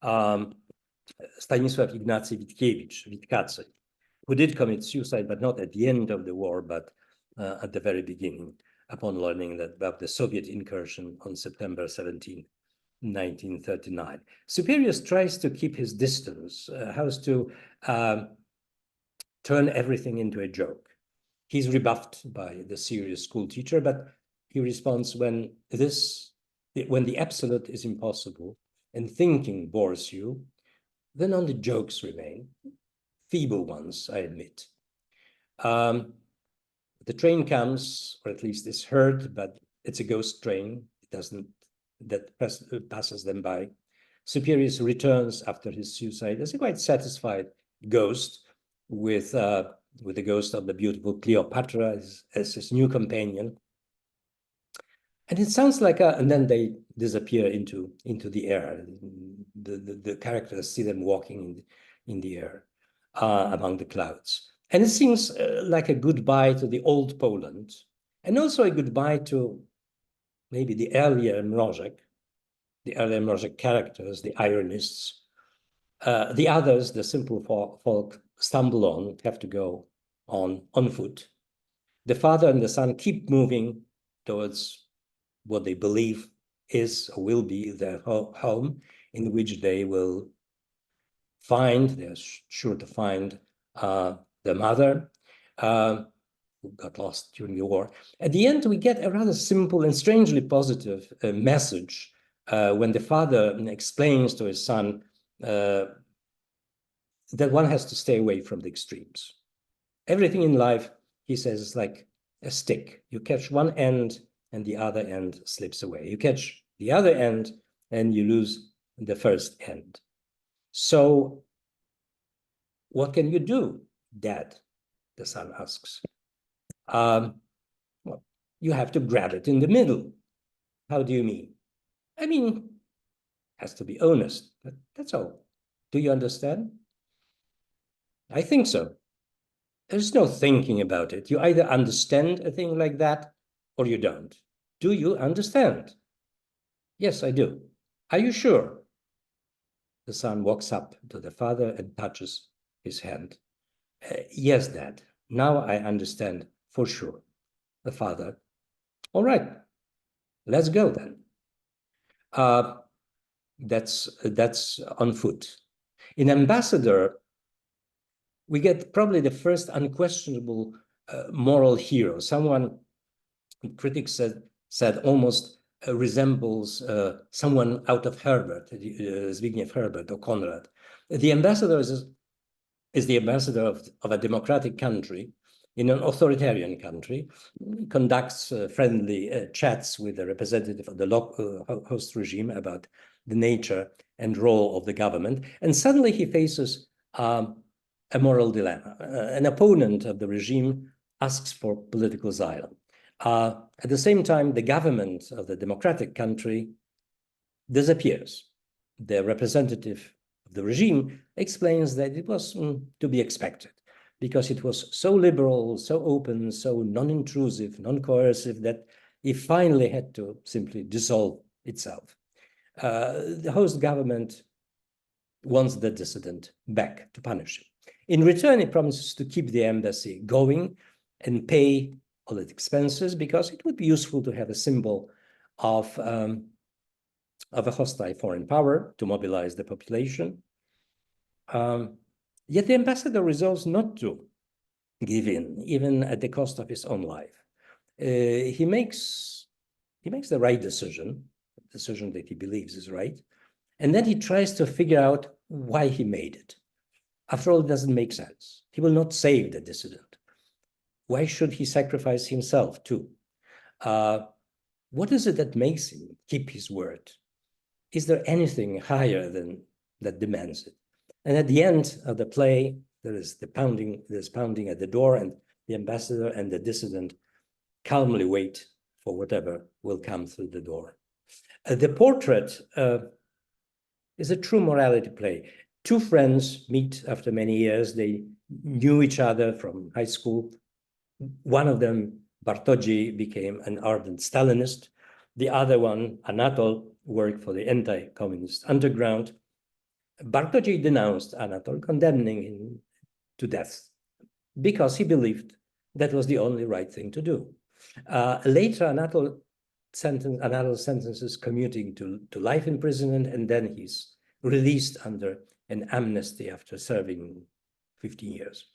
Stanisław Ignacy Witkacy, who did commit suicide, but not at the end of the war, but at the very beginning, upon learning about the Soviet incursion on September 17, 1939. Superius tries to keep his distance, how to turn everything into a joke. He's rebuffed by the serious school teacher, but he responds, when the absolute is impossible and thinking bores you, then only jokes remain, feeble ones, I admit. The train comes, or at least is heard, but it's a ghost train. That passes them by. Superius returns after his suicide as a quite satisfied ghost with the ghost of the beautiful Cleopatra as his new companion. And it sounds like and then they disappear into the air. The characters see them walking in the air among the clouds. And it seems like a goodbye to the old Poland, and also a goodbye to maybe the earlier Mrożek characters, the ironists. The others, the simple folk, stumble on, have to go on foot. The father and the son keep moving towards what they believe is or will be their home, in which they will find, they're sure to find, their mother, who got lost during the war. At the end, we get a rather simple and strangely positive message when the father explains to his son that one has to stay away from the extremes. Everything in life, he says, is like a stick. You catch one end and the other end slips away. You catch the other end and you lose the first end. So what can you do, Dad? The son asks. Well, you have to grab it in the middle. How do you mean? I mean, has to be honest. That's all. Do you understand? I think so. There's no thinking about it. You either understand a thing like that or you don't. Do you understand? Yes, I do. Are you sure? The son walks up to the father and touches his hand. Yes, Dad, now I understand for sure. The father, all right, let's go then. That's on foot. In Ambassador, we get probably the first unquestionable moral hero, someone critics said almost resembles someone out of Herbert, Zbigniew Herbert or Conrad. The ambassador is the ambassador of a democratic country in an authoritarian country, conducts friendly chats with the representative of the host regime about the nature and role of the government. And suddenly he faces a moral dilemma. An opponent of the regime asks for political asylum. At the same time, the government of the democratic country disappears. The representative of the regime explains that it was to be expected because it was so liberal, so open, so non-intrusive, non-coercive that it finally had to simply dissolve itself. The host government wants the dissident back to punish him. In return, it promises to keep the embassy going and pay all its expenses because it would be useful to have a symbol of a hostile foreign power to mobilize the population. Yet the ambassador resolves not to give in, even at the cost of his own life. He makes the right decision, a decision that he believes is right, and then he tries to figure out why he made it. After all, it doesn't make sense. He will not save the dissident. Why should he sacrifice himself too? What is it that makes him keep his word? Is there anything higher than that demands it? And at the end of the play, there's pounding at the door, and the ambassador and the dissident calmly wait for whatever will come through the door. The portrait is a true morality play. Two friends meet after many years. They knew each other from high school. One of them, Bartolomej, became an ardent Stalinist. The other one, Anatol, worked for the anti-communist underground. Bartolomej denounced Anatol, condemning him to death because he believed that was the only right thing to do. Later, Anatol sentences commuting to life imprisonment, and then he's released under an amnesty after serving 15 years.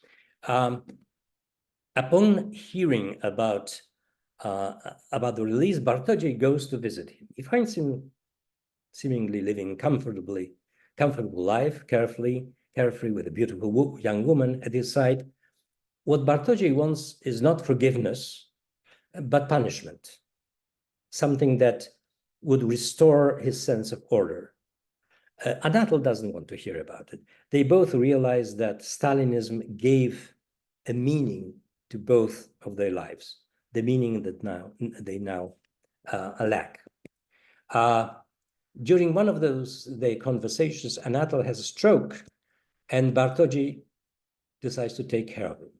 Upon hearing about the release, Bartolomej goes to visit him. He finds him seemingly living comfortable life, carefree with a beautiful young woman at his side. What Bartolomej wants is not forgiveness, but punishment, something that would restore his sense of order. Anatol doesn't want to hear about it. They both realize that Stalinism gave a meaning to both of their lives, the meaning that they lack. During one of their conversations, Anatol has a stroke, and Bartolomej decides to take care of him.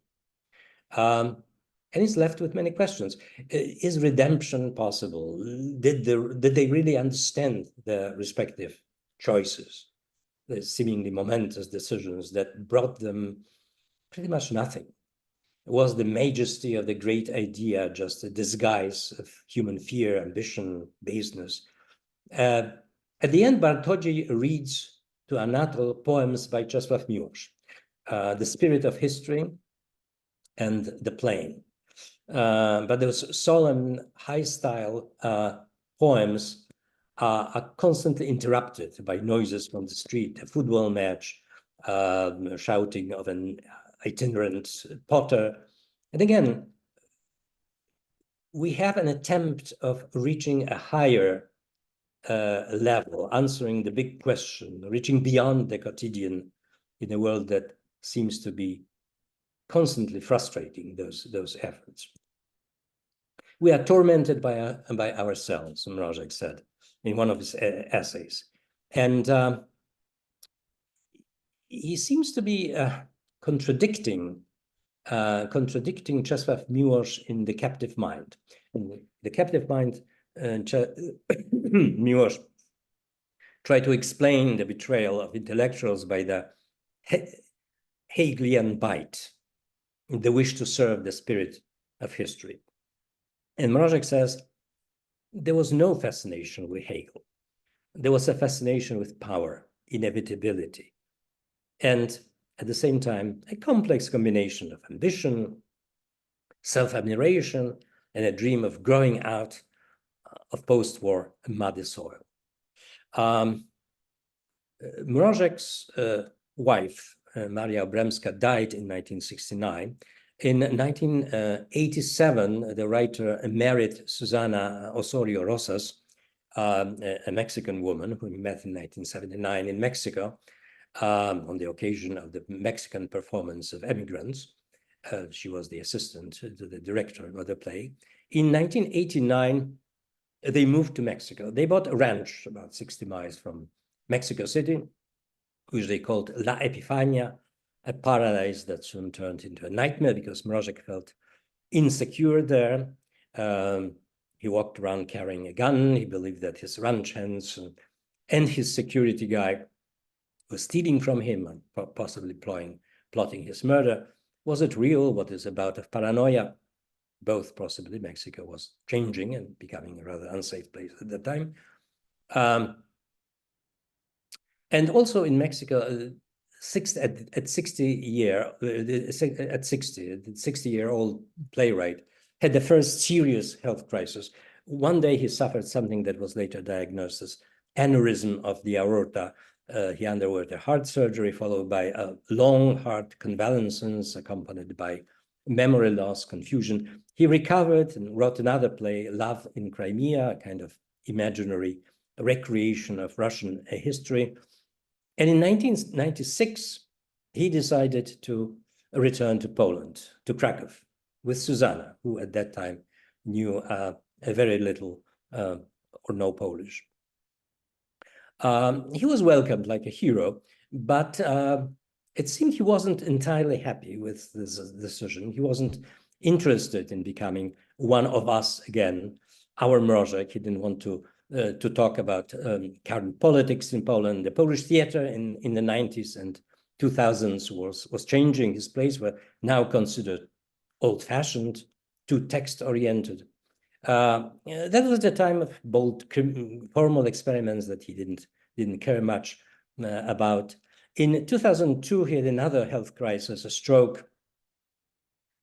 And he's left with many questions. Is redemption possible? Did they really understand their respective choices, the seemingly momentous decisions that brought them pretty much nothing? Was the majesty of the great idea just a disguise of human fear, ambition, baseness? At the end, Bartolomej reads to Anatol poems by Jaroslaw Anders, The Spirit of History and The Plain. But those solemn, high-style poems are constantly interrupted by noises from the street, a football match, shouting of an itinerant potter. And again, we have an attempt of reaching a higher level, answering the big question, reaching beyond the quotidian in a world that seems to be constantly frustrating those efforts. We are tormented by ourselves, Mrożek said in one of his essays. And he seems to be contradicting Czesław Miłosz in The Captive Mind. In The Captive Mind, Miłosz try to explain the betrayal of intellectuals by the Hegelian bite, the wish to serve the spirit of history. And Mrożek says, there was no fascination with Hegel. There was a fascination with power, inevitability, and at the same time, a complex combination of ambition, self-admiration, and a dream of growing out of post-war muddy soil. Mrożek's wife, Maria Obremska, died in 1969. In 1987, the writer married Susana Osorio Rosas, a Mexican woman whom he met in 1979 in Mexico on the occasion of the Mexican performance of Emigrants. She was the assistant to the director of the play. In 1989, they moved to Mexico. They bought a ranch about 60 miles from Mexico City, which they called La Epifania, a paradise that soon turned into a nightmare because Mrożek felt insecure there. He walked around carrying a gun. He believed that his ranch hands and his security guy was stealing from him and possibly plotting his murder. Was it real? What is about of paranoia? Both possibly. Mexico was changing and becoming a rather unsafe place at that time. And also in Mexico, the 60-year-old playwright had the first serious health crisis. One day he suffered something that was later diagnosed as aneurysm of the aorta. He underwent a heart surgery followed by a long heart convalescence accompanied by memory loss, confusion. He recovered and wrote another play, Love in Crimea, a kind of imaginary recreation of Russian history. And in 1996, he decided to return to Poland, to Krakow, with Susanna, who at that time knew a very little or no Polish. He was welcomed like a hero, but it seemed he wasn't entirely happy with this decision. He wasn't interested in becoming one of us again, our Mrożek. He didn't want to talk about current politics in Poland. The Polish theater in the 90s and 2000s was changing. His plays were now considered old-fashioned, too text-oriented. That was the time of bold formal experiments that he didn't care much about. In 2002, he had another health crisis, a stroke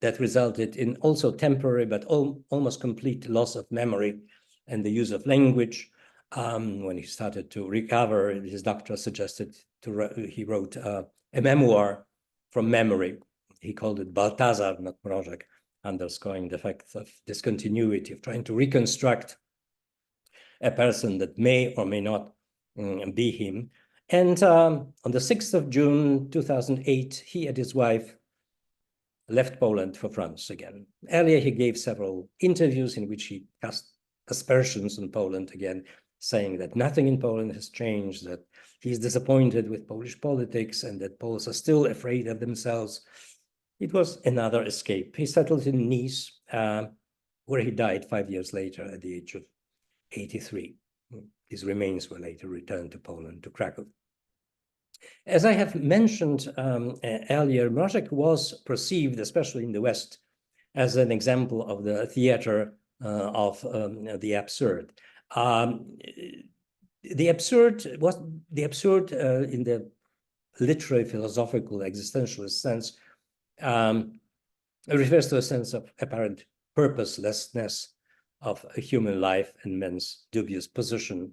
that resulted in also temporary but almost complete loss of memory and the use of language. When he started to recover, his doctor suggested he wrote a memoir from memory. He called it Baltazar, not Mrożek, underscoring the fact of discontinuity, of trying to reconstruct a person that may or may not be him. And on the 6th of June, 2008, he and his wife left Poland for France again. Earlier, he gave several interviews in which he cast aspersions on Poland again, saying that nothing in Poland has changed, that he's disappointed with Polish politics and that Poles are still afraid of themselves. It was another escape. He settled in Nice, where he died 5 years later at the age of 83. His remains were later returned to Poland, to Krakow. As I have mentioned earlier, Mrożek was perceived, especially in the West, as an example of the theater of the absurd. The absurd in the literary, philosophical, existentialist sense refers to a sense of apparent purposelessness of a human life and man's dubious position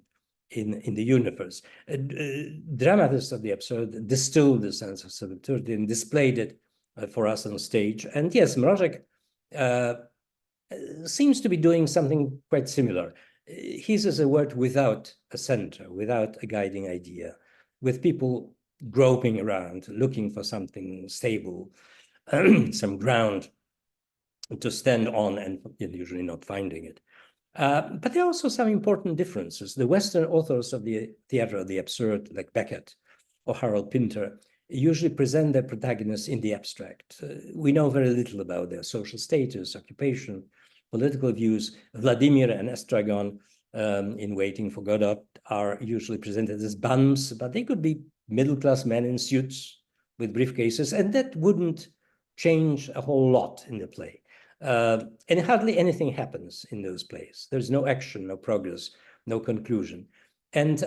in the universe. Dramatists of the absurd distilled the sense of absurdity and displayed it for us on stage. And yes, Mrożek seems to be doing something quite similar. His is a work without a center, without a guiding idea, with people groping around, looking for something stable, some ground to stand on, and usually not finding it. But there are also some important differences. The Western authors of the theater of the absurd, like Beckett or Harold Pinter, usually present their protagonists in the abstract. We know very little about their social status, occupation, political views. Vladimir and Estragon in Waiting for Godot are usually presented as bums, but they could be middle-class men in suits with briefcases, and that wouldn't change a whole lot in the play. And hardly anything happens in those plays. There's no action, no progress, no conclusion. And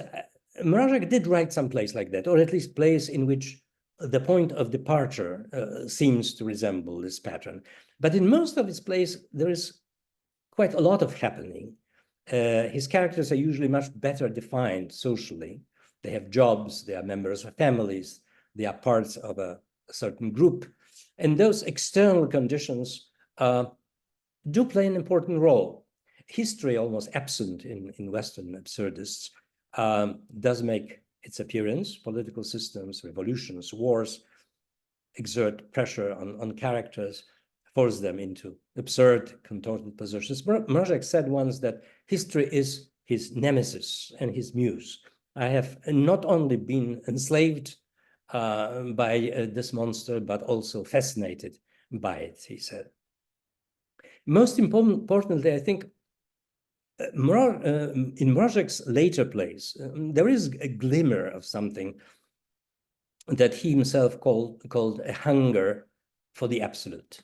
Mrożek did write some plays like that, or at least plays in which the point of departure seems to resemble this pattern. But in most of his plays, there is quite a lot of happening. His characters are usually much better defined socially. They have jobs, they are members of families, they are parts of a certain group. And those external conditions do play an important role. History, almost absent in Western absurdists, does make its appearance. Political systems, revolutions, wars exert pressure on characters, force them into absurd, contorted positions. Mrożek said once that history is his nemesis and his muse. I have not only been enslaved by this monster, but also fascinated by it, he said. Most importantly, I think, in Mrożek's later plays, there is a glimmer of something that he himself called a hunger for the absolute,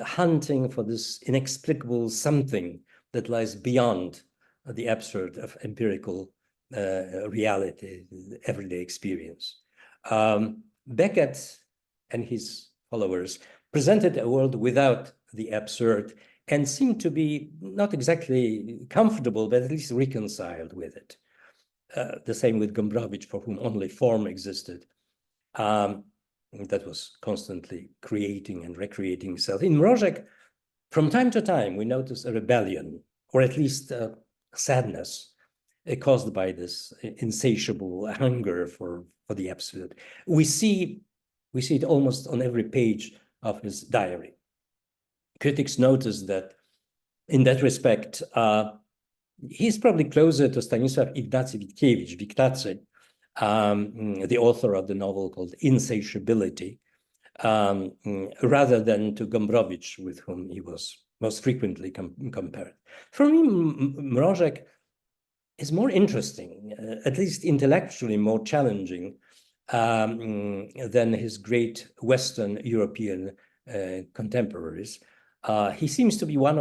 hunting for this inexplicable something that lies beyond the absurd of empirical reality, everyday experience. Beckett and his followers presented a world without the absurd and seemed to be not exactly comfortable, but at least reconciled with it. The same with Gombrowicz, for whom only form existed. That was constantly creating and recreating himself. In Mrożek, from time to time, we notice a rebellion, or at least sadness, caused by this insatiable hunger for the absolute. We see it almost on every page of his diary. Critics notice that in that respect, he's probably closer to Stanisław Ignacy Witkiewicz, Wiktacy, the author of the novel called Insatiability, rather than to Gombrowicz, with whom he was most frequently compared. For me, Mrożek is more interesting, at least intellectually more challenging than his great Western European contemporaries. He seems to be one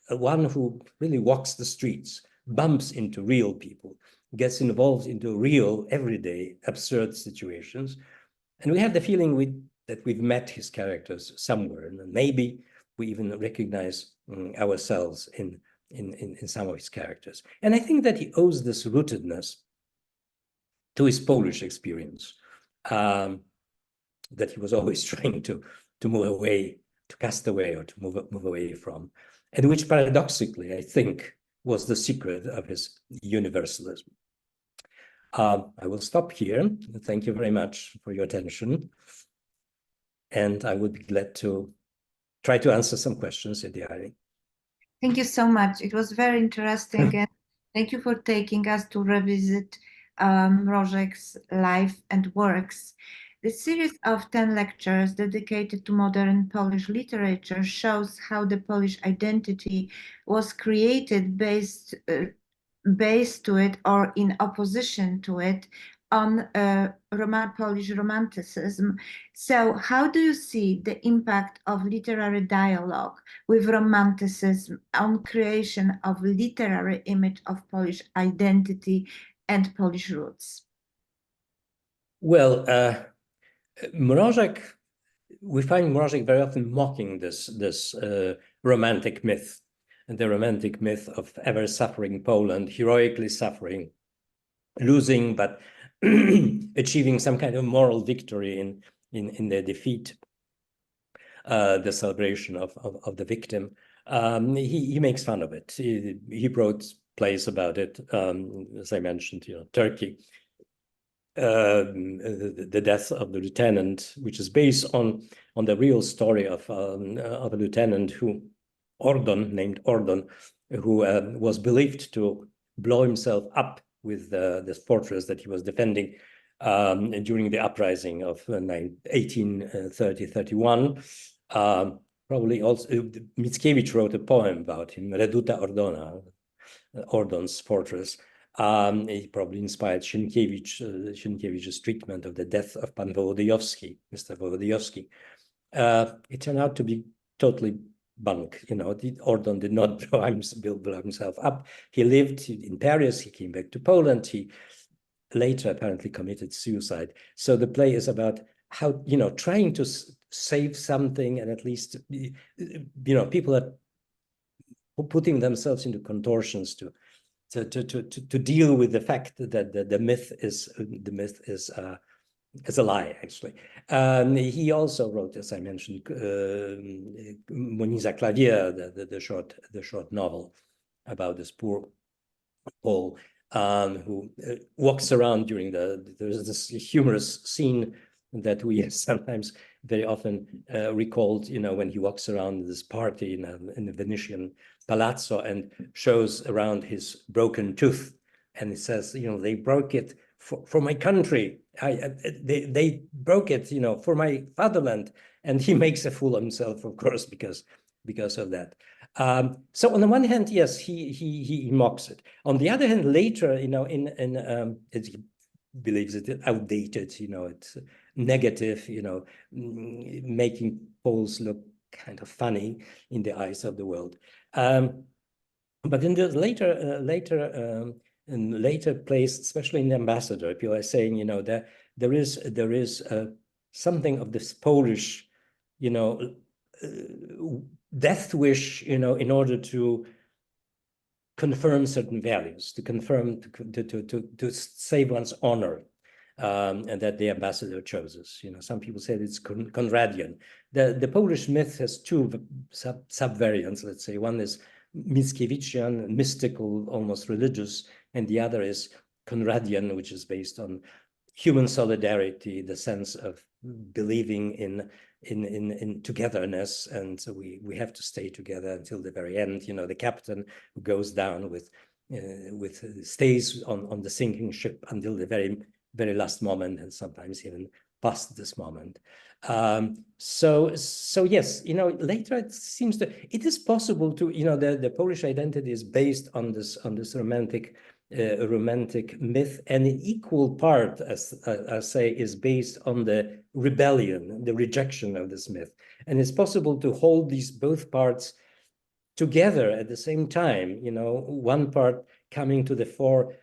who really walks the streets, bumps into real people, gets involved into real, everyday, absurd situations. And we have the feeling that we've met his characters somewhere, and maybe we even recognize ourselves in some of his characters. And I think that he owes this rootedness to his Polish experience, that he was always trying to move away, to cast away, or to move away from, and which paradoxically, I think, was the secret of his universalism. I will stop here. Thank you very much for your attention. And I would be glad to try to answer some questions in the area. Thank you so much. It was very interesting. And thank you for taking us to revisit Mrożek's life and works. The series of 10 lectures dedicated to modern Polish literature shows how the Polish identity was created based to it or in opposition to it on Polish Romanticism. So how do you see the impact of literary dialogue with Romanticism on creation of literary image of Polish identity and Polish roots? Well, Mrożek, we find Mrożek very often mocking this romantic myth, the romantic myth of ever-suffering Poland, heroically suffering, losing, but achieving some kind of moral victory in their defeat, the celebration of the victim. He makes fun of it. He wrote plays about it, as I mentioned, Turkey, the death of the lieutenant, which is based on the real story of a lieutenant named Ordon, who was believed to blow himself up with this fortress that he was defending during the uprising of 1830-31. Probably also Mickiewicz wrote a poem about him, Reduta Ordona, Ordon's fortress. He probably inspired Sienkiewicz's treatment of the death of Pan Wołodyjowski, Mr. Wołodyjowski. It turned out to be totally bunk. Ordon did not blow himself up. He lived in Paris. He came back to Poland. He later apparently committed suicide. So the play is about how, trying to save something, and at least, people are putting themselves into contortions to deal with the fact that the myth is a lie, actually. He also wrote, as I mentioned, Moniza Clavier, the short novel about this poor Paul who walks around during there's this humorous scene that we sometimes very often recalled, when he walks around this party in the Venetian palazzo and shows around his broken tooth, and he says, they broke it for my country. They broke it, for my fatherland, and he makes a fool of himself, of course, because of that. So on the one hand, yes, he mocks it. On the other hand, later, he believes it outdated, it's negative, making Poles look kind of funny in the eyes of the world. But in the later place, especially in The Ambassador, people are saying, that there is something of this Polish, death wish, in order to confirm certain values, to save one's honor, and that the ambassador chooses. Some people say it's Conradian. The Polish myth has two sub-variants, let's say. One is Mickiewiczian, mystical, almost religious, and the other is Conradian, which is based on human solidarity, the sense of believing in togetherness, and so we have to stay together until the very end. The captain who goes down stays on the sinking ship until the very, very last moment, and sometimes even past this moment. So yes, later it seems it is possible to, the Polish identity is based on this romantic myth, and an equal part, as I say, is based on the rebellion, the rejection of this myth. And it's possible to hold these both parts together at the same time, one part coming to the fore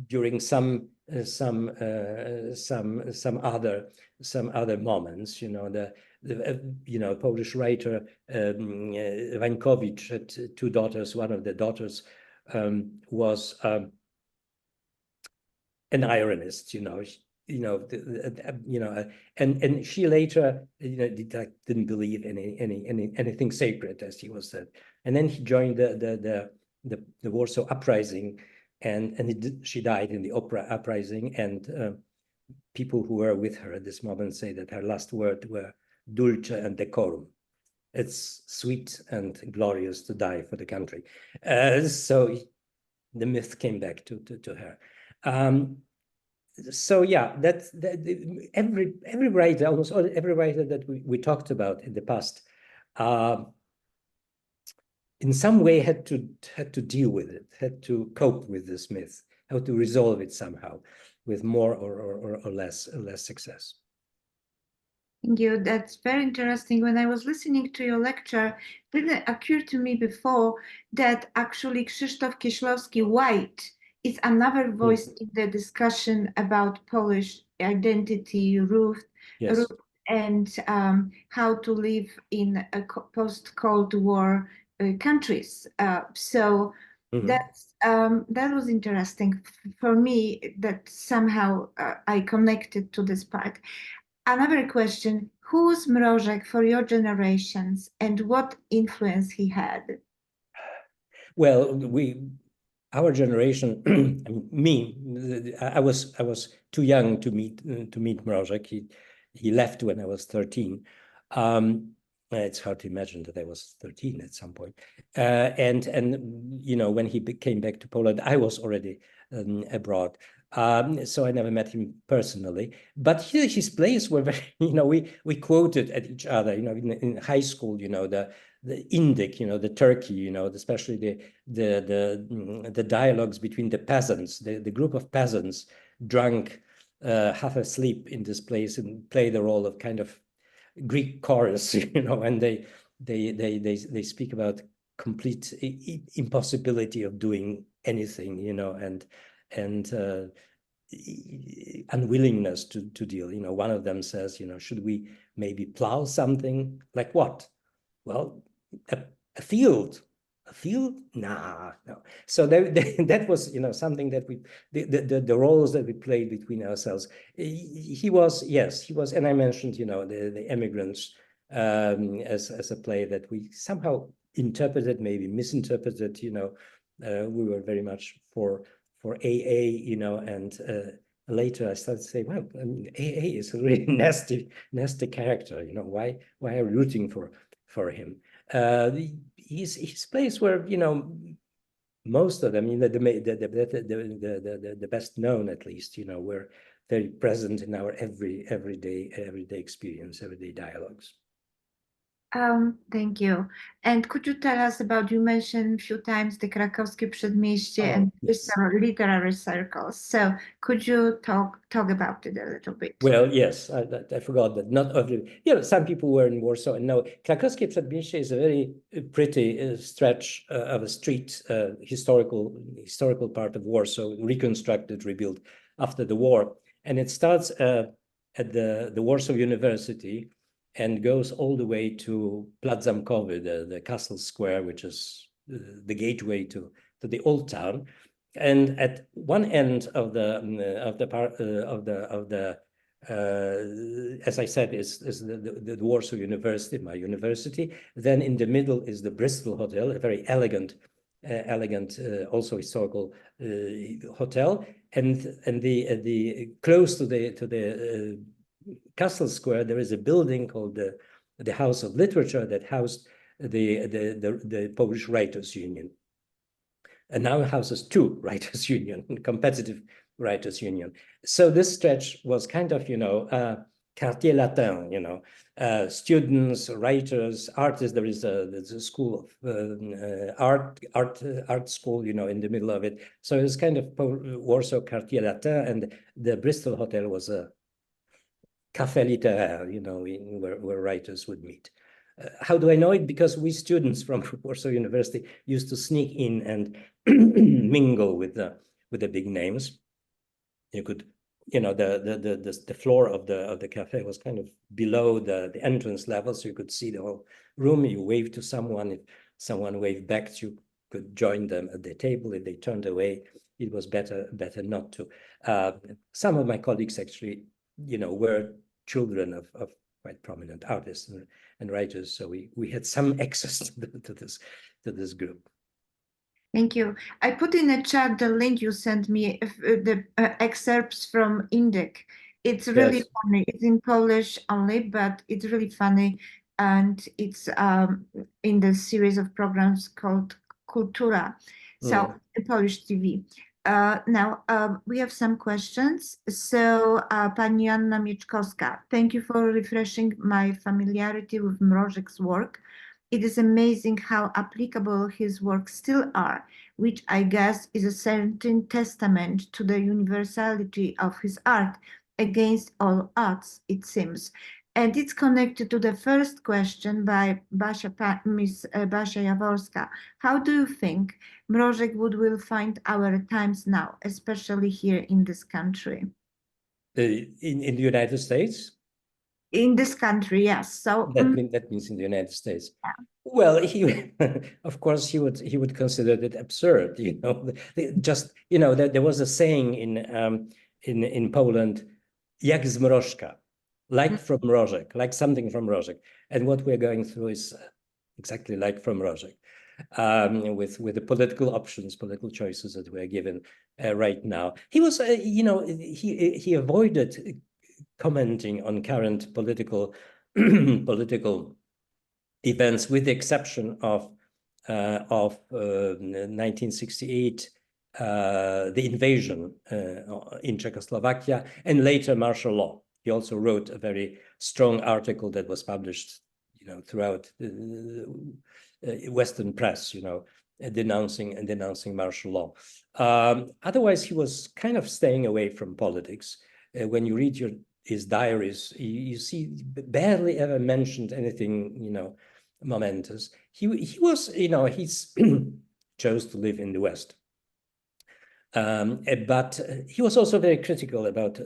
during some other moments. The Polish writer Wańkowicz had two daughters. One of the daughters was an ironist, and she later, didn't believe anything sacred, as he was said. And then he joined the Warsaw Uprising, and she died in the uprising. And people who were with her at this moment say that her last words were dulce and decorum. It's sweet and glorious to die for the country. So the myth came back to her. So yeah, that's every writer, almost every writer that we talked about in the past, in some way had to deal with it, had to cope with this myth, how to resolve it somehow, with more or less success. Thank you. That's very interesting. When I was listening to your lecture, it didn't occur to me before that actually Krzysztof Kieślowski White is another voice in the discussion about Polish identity, root, and how to live in a post-Cold War countries. So that was interesting for me, that somehow I connected to this part. Another question, who's Mrożek for your generations, and what influence he had? Well, our generation, me, I was too young to meet Mrożek. He left when I was 13. It's hard to imagine that I was 13 at some point. And when he came back to Poland, I was already abroad. So I never met him personally, but his plays were very, we quoted at each other, in high school, Indic, the turkey, especially the dialogues between the peasants, the group of peasants drunk, half asleep in this place, and play the role of kind of Greek chorus, and they speak about complete impossibility of doing anything, and unwillingness to deal. One of them says, should we maybe plow something? Like what? Well, a field. A field? Nah, no. So that was, something that the roles that we played between ourselves. He was, and I mentioned, the Emigrants as a play that we somehow interpreted, maybe misinterpreted. We were very much for AA, and later I started to say, well, I mean, AA is a really nasty character. Why are we rooting for him? His plays were, most of them, the best known, at least, were very present in our everyday experience, everyday dialogues. Thank you. And could you tell us about, you mentioned a few times the Krakowskie Przedmieście and yes. literary circles. So could you talk about it a little bit? Well, yes, I forgot that. Not every, some people were in Warsaw, and no, Krakowskie Przedmieście is a very pretty stretch of a street, historical part of Warsaw, reconstructed, rebuilt after the war, and it starts at the Warsaw University and goes all the way to Plac Zamkowy, the castle square, which is the gateway to the old town. And at one end of the as I said, is the Warsaw University, my university. Then in the middle is the Bristol Hotel, a very elegant, also historical hotel. And the close to the Castle Square, there is a building called the House of Literature that housed the Polish Writers' Union, and now houses two writers' union, competitive writers' union. So this stretch was kind of, quartier latin, students, writers, artists. There's a school of art school, in the middle of it. So it was kind of Warsaw quartier latin, and the Bristol Hotel was a café littéraire, where writers would meet. How do I know it? Because we students from Warsaw University used to sneak in and mingle with the big names. You could, the floor of the cafe was kind of below the entrance level, so you could see the whole room. You waved to someone. If someone waved back, you could join them at the table. If they turned away, it was better not to. Some of my colleagues actually, were children of quite prominent artists and writers, so we had some access to this group. Thank you. I put in a chat the link you sent me, the excerpts from Indic. It's really funny. It's in Polish only, but it's really funny, and it's in the series of programs called Kultura, so Polish TV. Now, we have some questions. So, Pani Anna Mieczkowska, thank you for refreshing my familiarity with Mrożek's work. It is amazing how applicable his works still are, which I guess is a certain testament to the universality of his art against all odds, it seems. And it's connected to the first question by Miss Basia Jaworska. How do you think Mrożek will find our times now, especially here in this country? In the United States? In this country, yes. So that means in the United States. Yeah. Well, he of course he would consider it absurd. There was a saying in Poland, jak z Mrożka, like from Mrożek, like something from Mrożek. And what we're going through is exactly like from Mrożek, with the political options, political choices that we're given right now. He was, he avoided commenting on current political events, with the exception of 1968, the invasion in Czechoslovakia, and later martial law. He also wrote a very strong article that was published, throughout the Western press, denouncing martial law. Otherwise, he was kind of staying away from politics. When you read his diaries, you see barely ever mentioned anything, momentous. He was, he's chose to live in the West. But he was also very critical about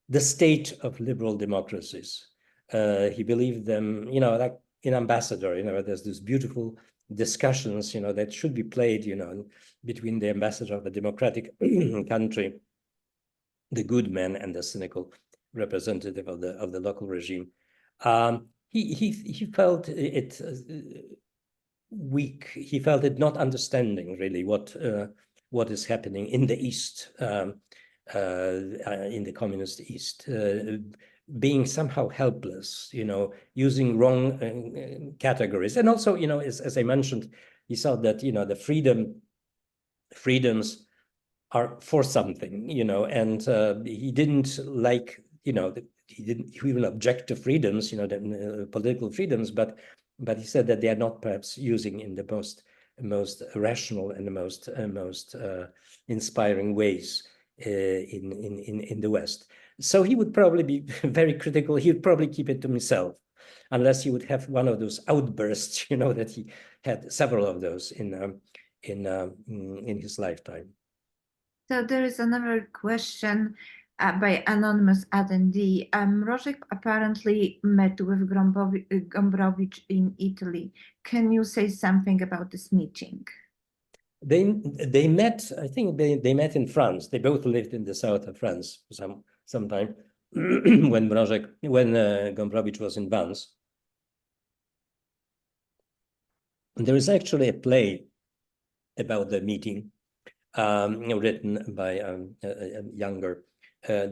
the state of liberal democracies. He believed them, like in Ambassador, there's this beautiful discussions, that should be played, between the ambassador of a democratic country, the good man, and the cynical representative of the local regime. He felt it weak. He felt it not understanding really what is happening in the East, in the communist East, being somehow helpless, using wrong categories. And also, as I mentioned, he saw that, the freedoms are for something, and he didn't like, he even object to freedoms, the political freedoms, but he said that they are not perhaps using in the most rational and the most inspiring ways in the West. So he would probably be very critical. He would probably keep it to himself, unless he would have one of those outbursts, that he had several of those in his lifetime. So there is another question by anonymous attendee. Mrożek apparently met with Gombrowicz in Italy. Can you say something about this meeting? They met, I think they met in France. They both lived in the south of France for some time when Gombrowicz was in Vans. And there is actually a play about the meeting, written by a younger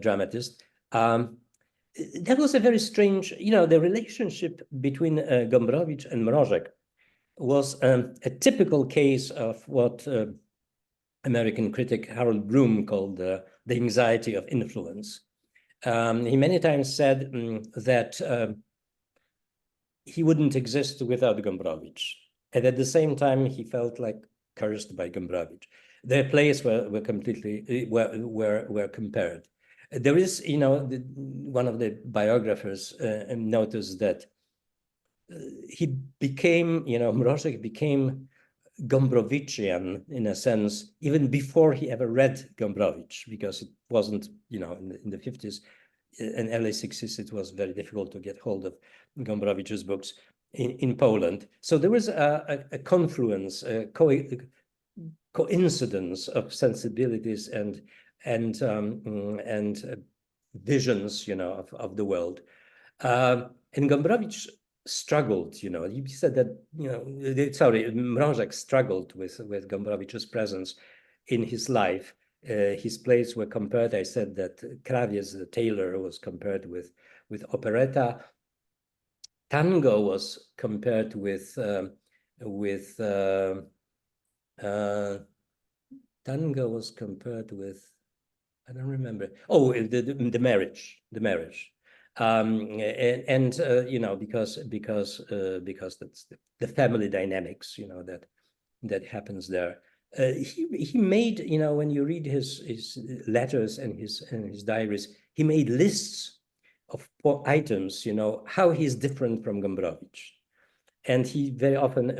dramatist. That was a very strange, the relationship between Gombrowicz and Mrożek was a typical case of what American critic Harold Bloom called the anxiety of influence. He many times said that he wouldn't exist without Gombrowicz. And at the same time, he felt like cursed by Gombrowicz. Their plays were completely were compared. There is, one of the biographers noticed that he became, Mrożek became Gombrowiczian in a sense, even before he ever read Gombrowicz, because it wasn't, in the 50s and early 60s, it was very difficult to get hold of Gombrowicz's books in Poland. So there was a confluence, a coincidence of sensibilities and visions, of the world. And Gombrowicz struggled, he said that, Mrożek struggled with Gombrowicz's presence in his life. His plays were compared, I said that Krawiec, the tailor, was compared with operetta. Tango was compared with Tango was compared with, I don't remember. Oh, the marriage. Because that's the family dynamics, that happens there. He made, when you read his letters and his diaries, he made lists of items, how he's different from Gombrowicz. And he very often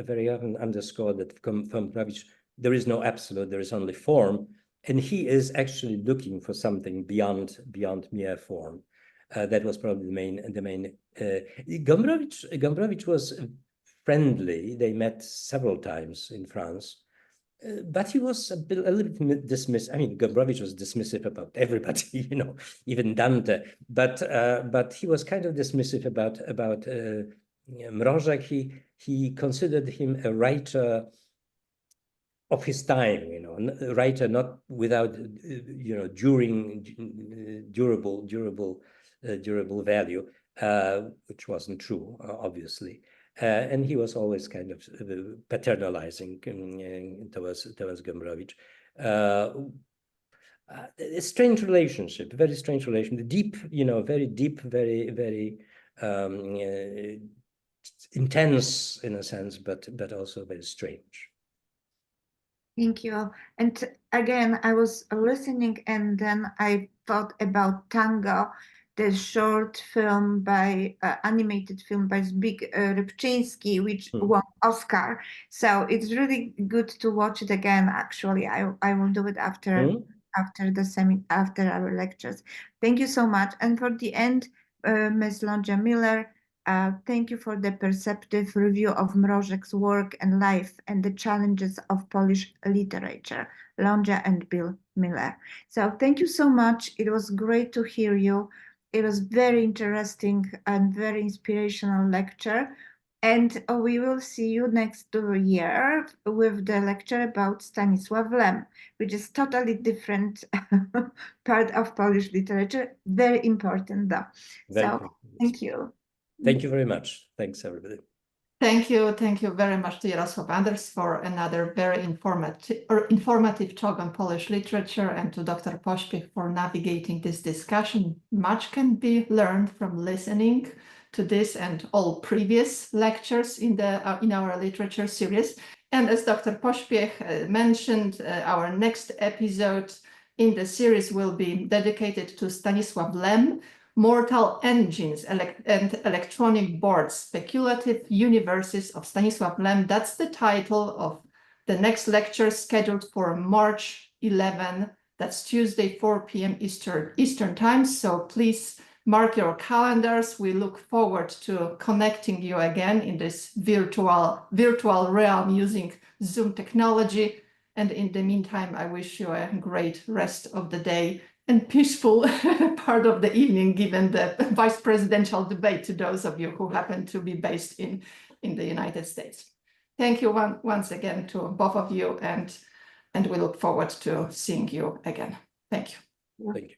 underscored that from Gombrowicz, there is no absolute, there is only form. And he is actually looking for something beyond mere form. That was probably the main. Gombrowicz was friendly. They met several times in France, but he was a little bit dismissive. I mean, Gombrowicz was dismissive about everybody, even Dante. But he was kind of dismissive about Mrożek. He considered him a writer of his time, a writer not without, durable value, which wasn't true, obviously. And he was always kind of paternalizing towards Gombrowicz. A strange relationship, very strange relationship, deep, very deep, very intense in a sense, but also very strange. Thank you. And again, I was listening and then I thought about Tango, the short film by animated film by Zbig Rybczynski, which won Oscar. So it's really good to watch it again. Actually, I will do it after after our lectures. Thank you so much. And for the end, Ms. Lonja Miller, thank you for the perceptive review of Mrożek's work and life and the challenges of Polish literature, Lonja and Bill Miller. So thank you so much. It was great to hear you. It was very interesting and very inspirational lecture. And we will see you next year with the lecture about Stanisław Lem, which is totally different part of Polish literature. Very important though. Thank you. Thank you very much. Thanks, everybody. Thank you very much to Jaroslaw Anders for another very informative talk on Polish literature, and to Dr. Pośpiech for navigating this discussion. Much can be learned from listening to this and all previous lectures in our literature series. And as Dr. Pośpiech mentioned, our next episode in the series will be dedicated to Stanisław Lem, Mortal Engines and Electronic Boards, Speculative Universes of Stanisław Lem. That's the title of the next lecture, scheduled for March 11. That's Tuesday, 4 p.m. Eastern time. So please mark your calendars. We look forward to connecting you again in this virtual realm using Zoom technology. And in the meantime, I wish you a great rest of the day and peaceful part of the evening, given the vice presidential debate, to those of you who happen to be based in the United States. Thank you once again to both of you, and we look forward to seeing you again. Thank you. Thank you.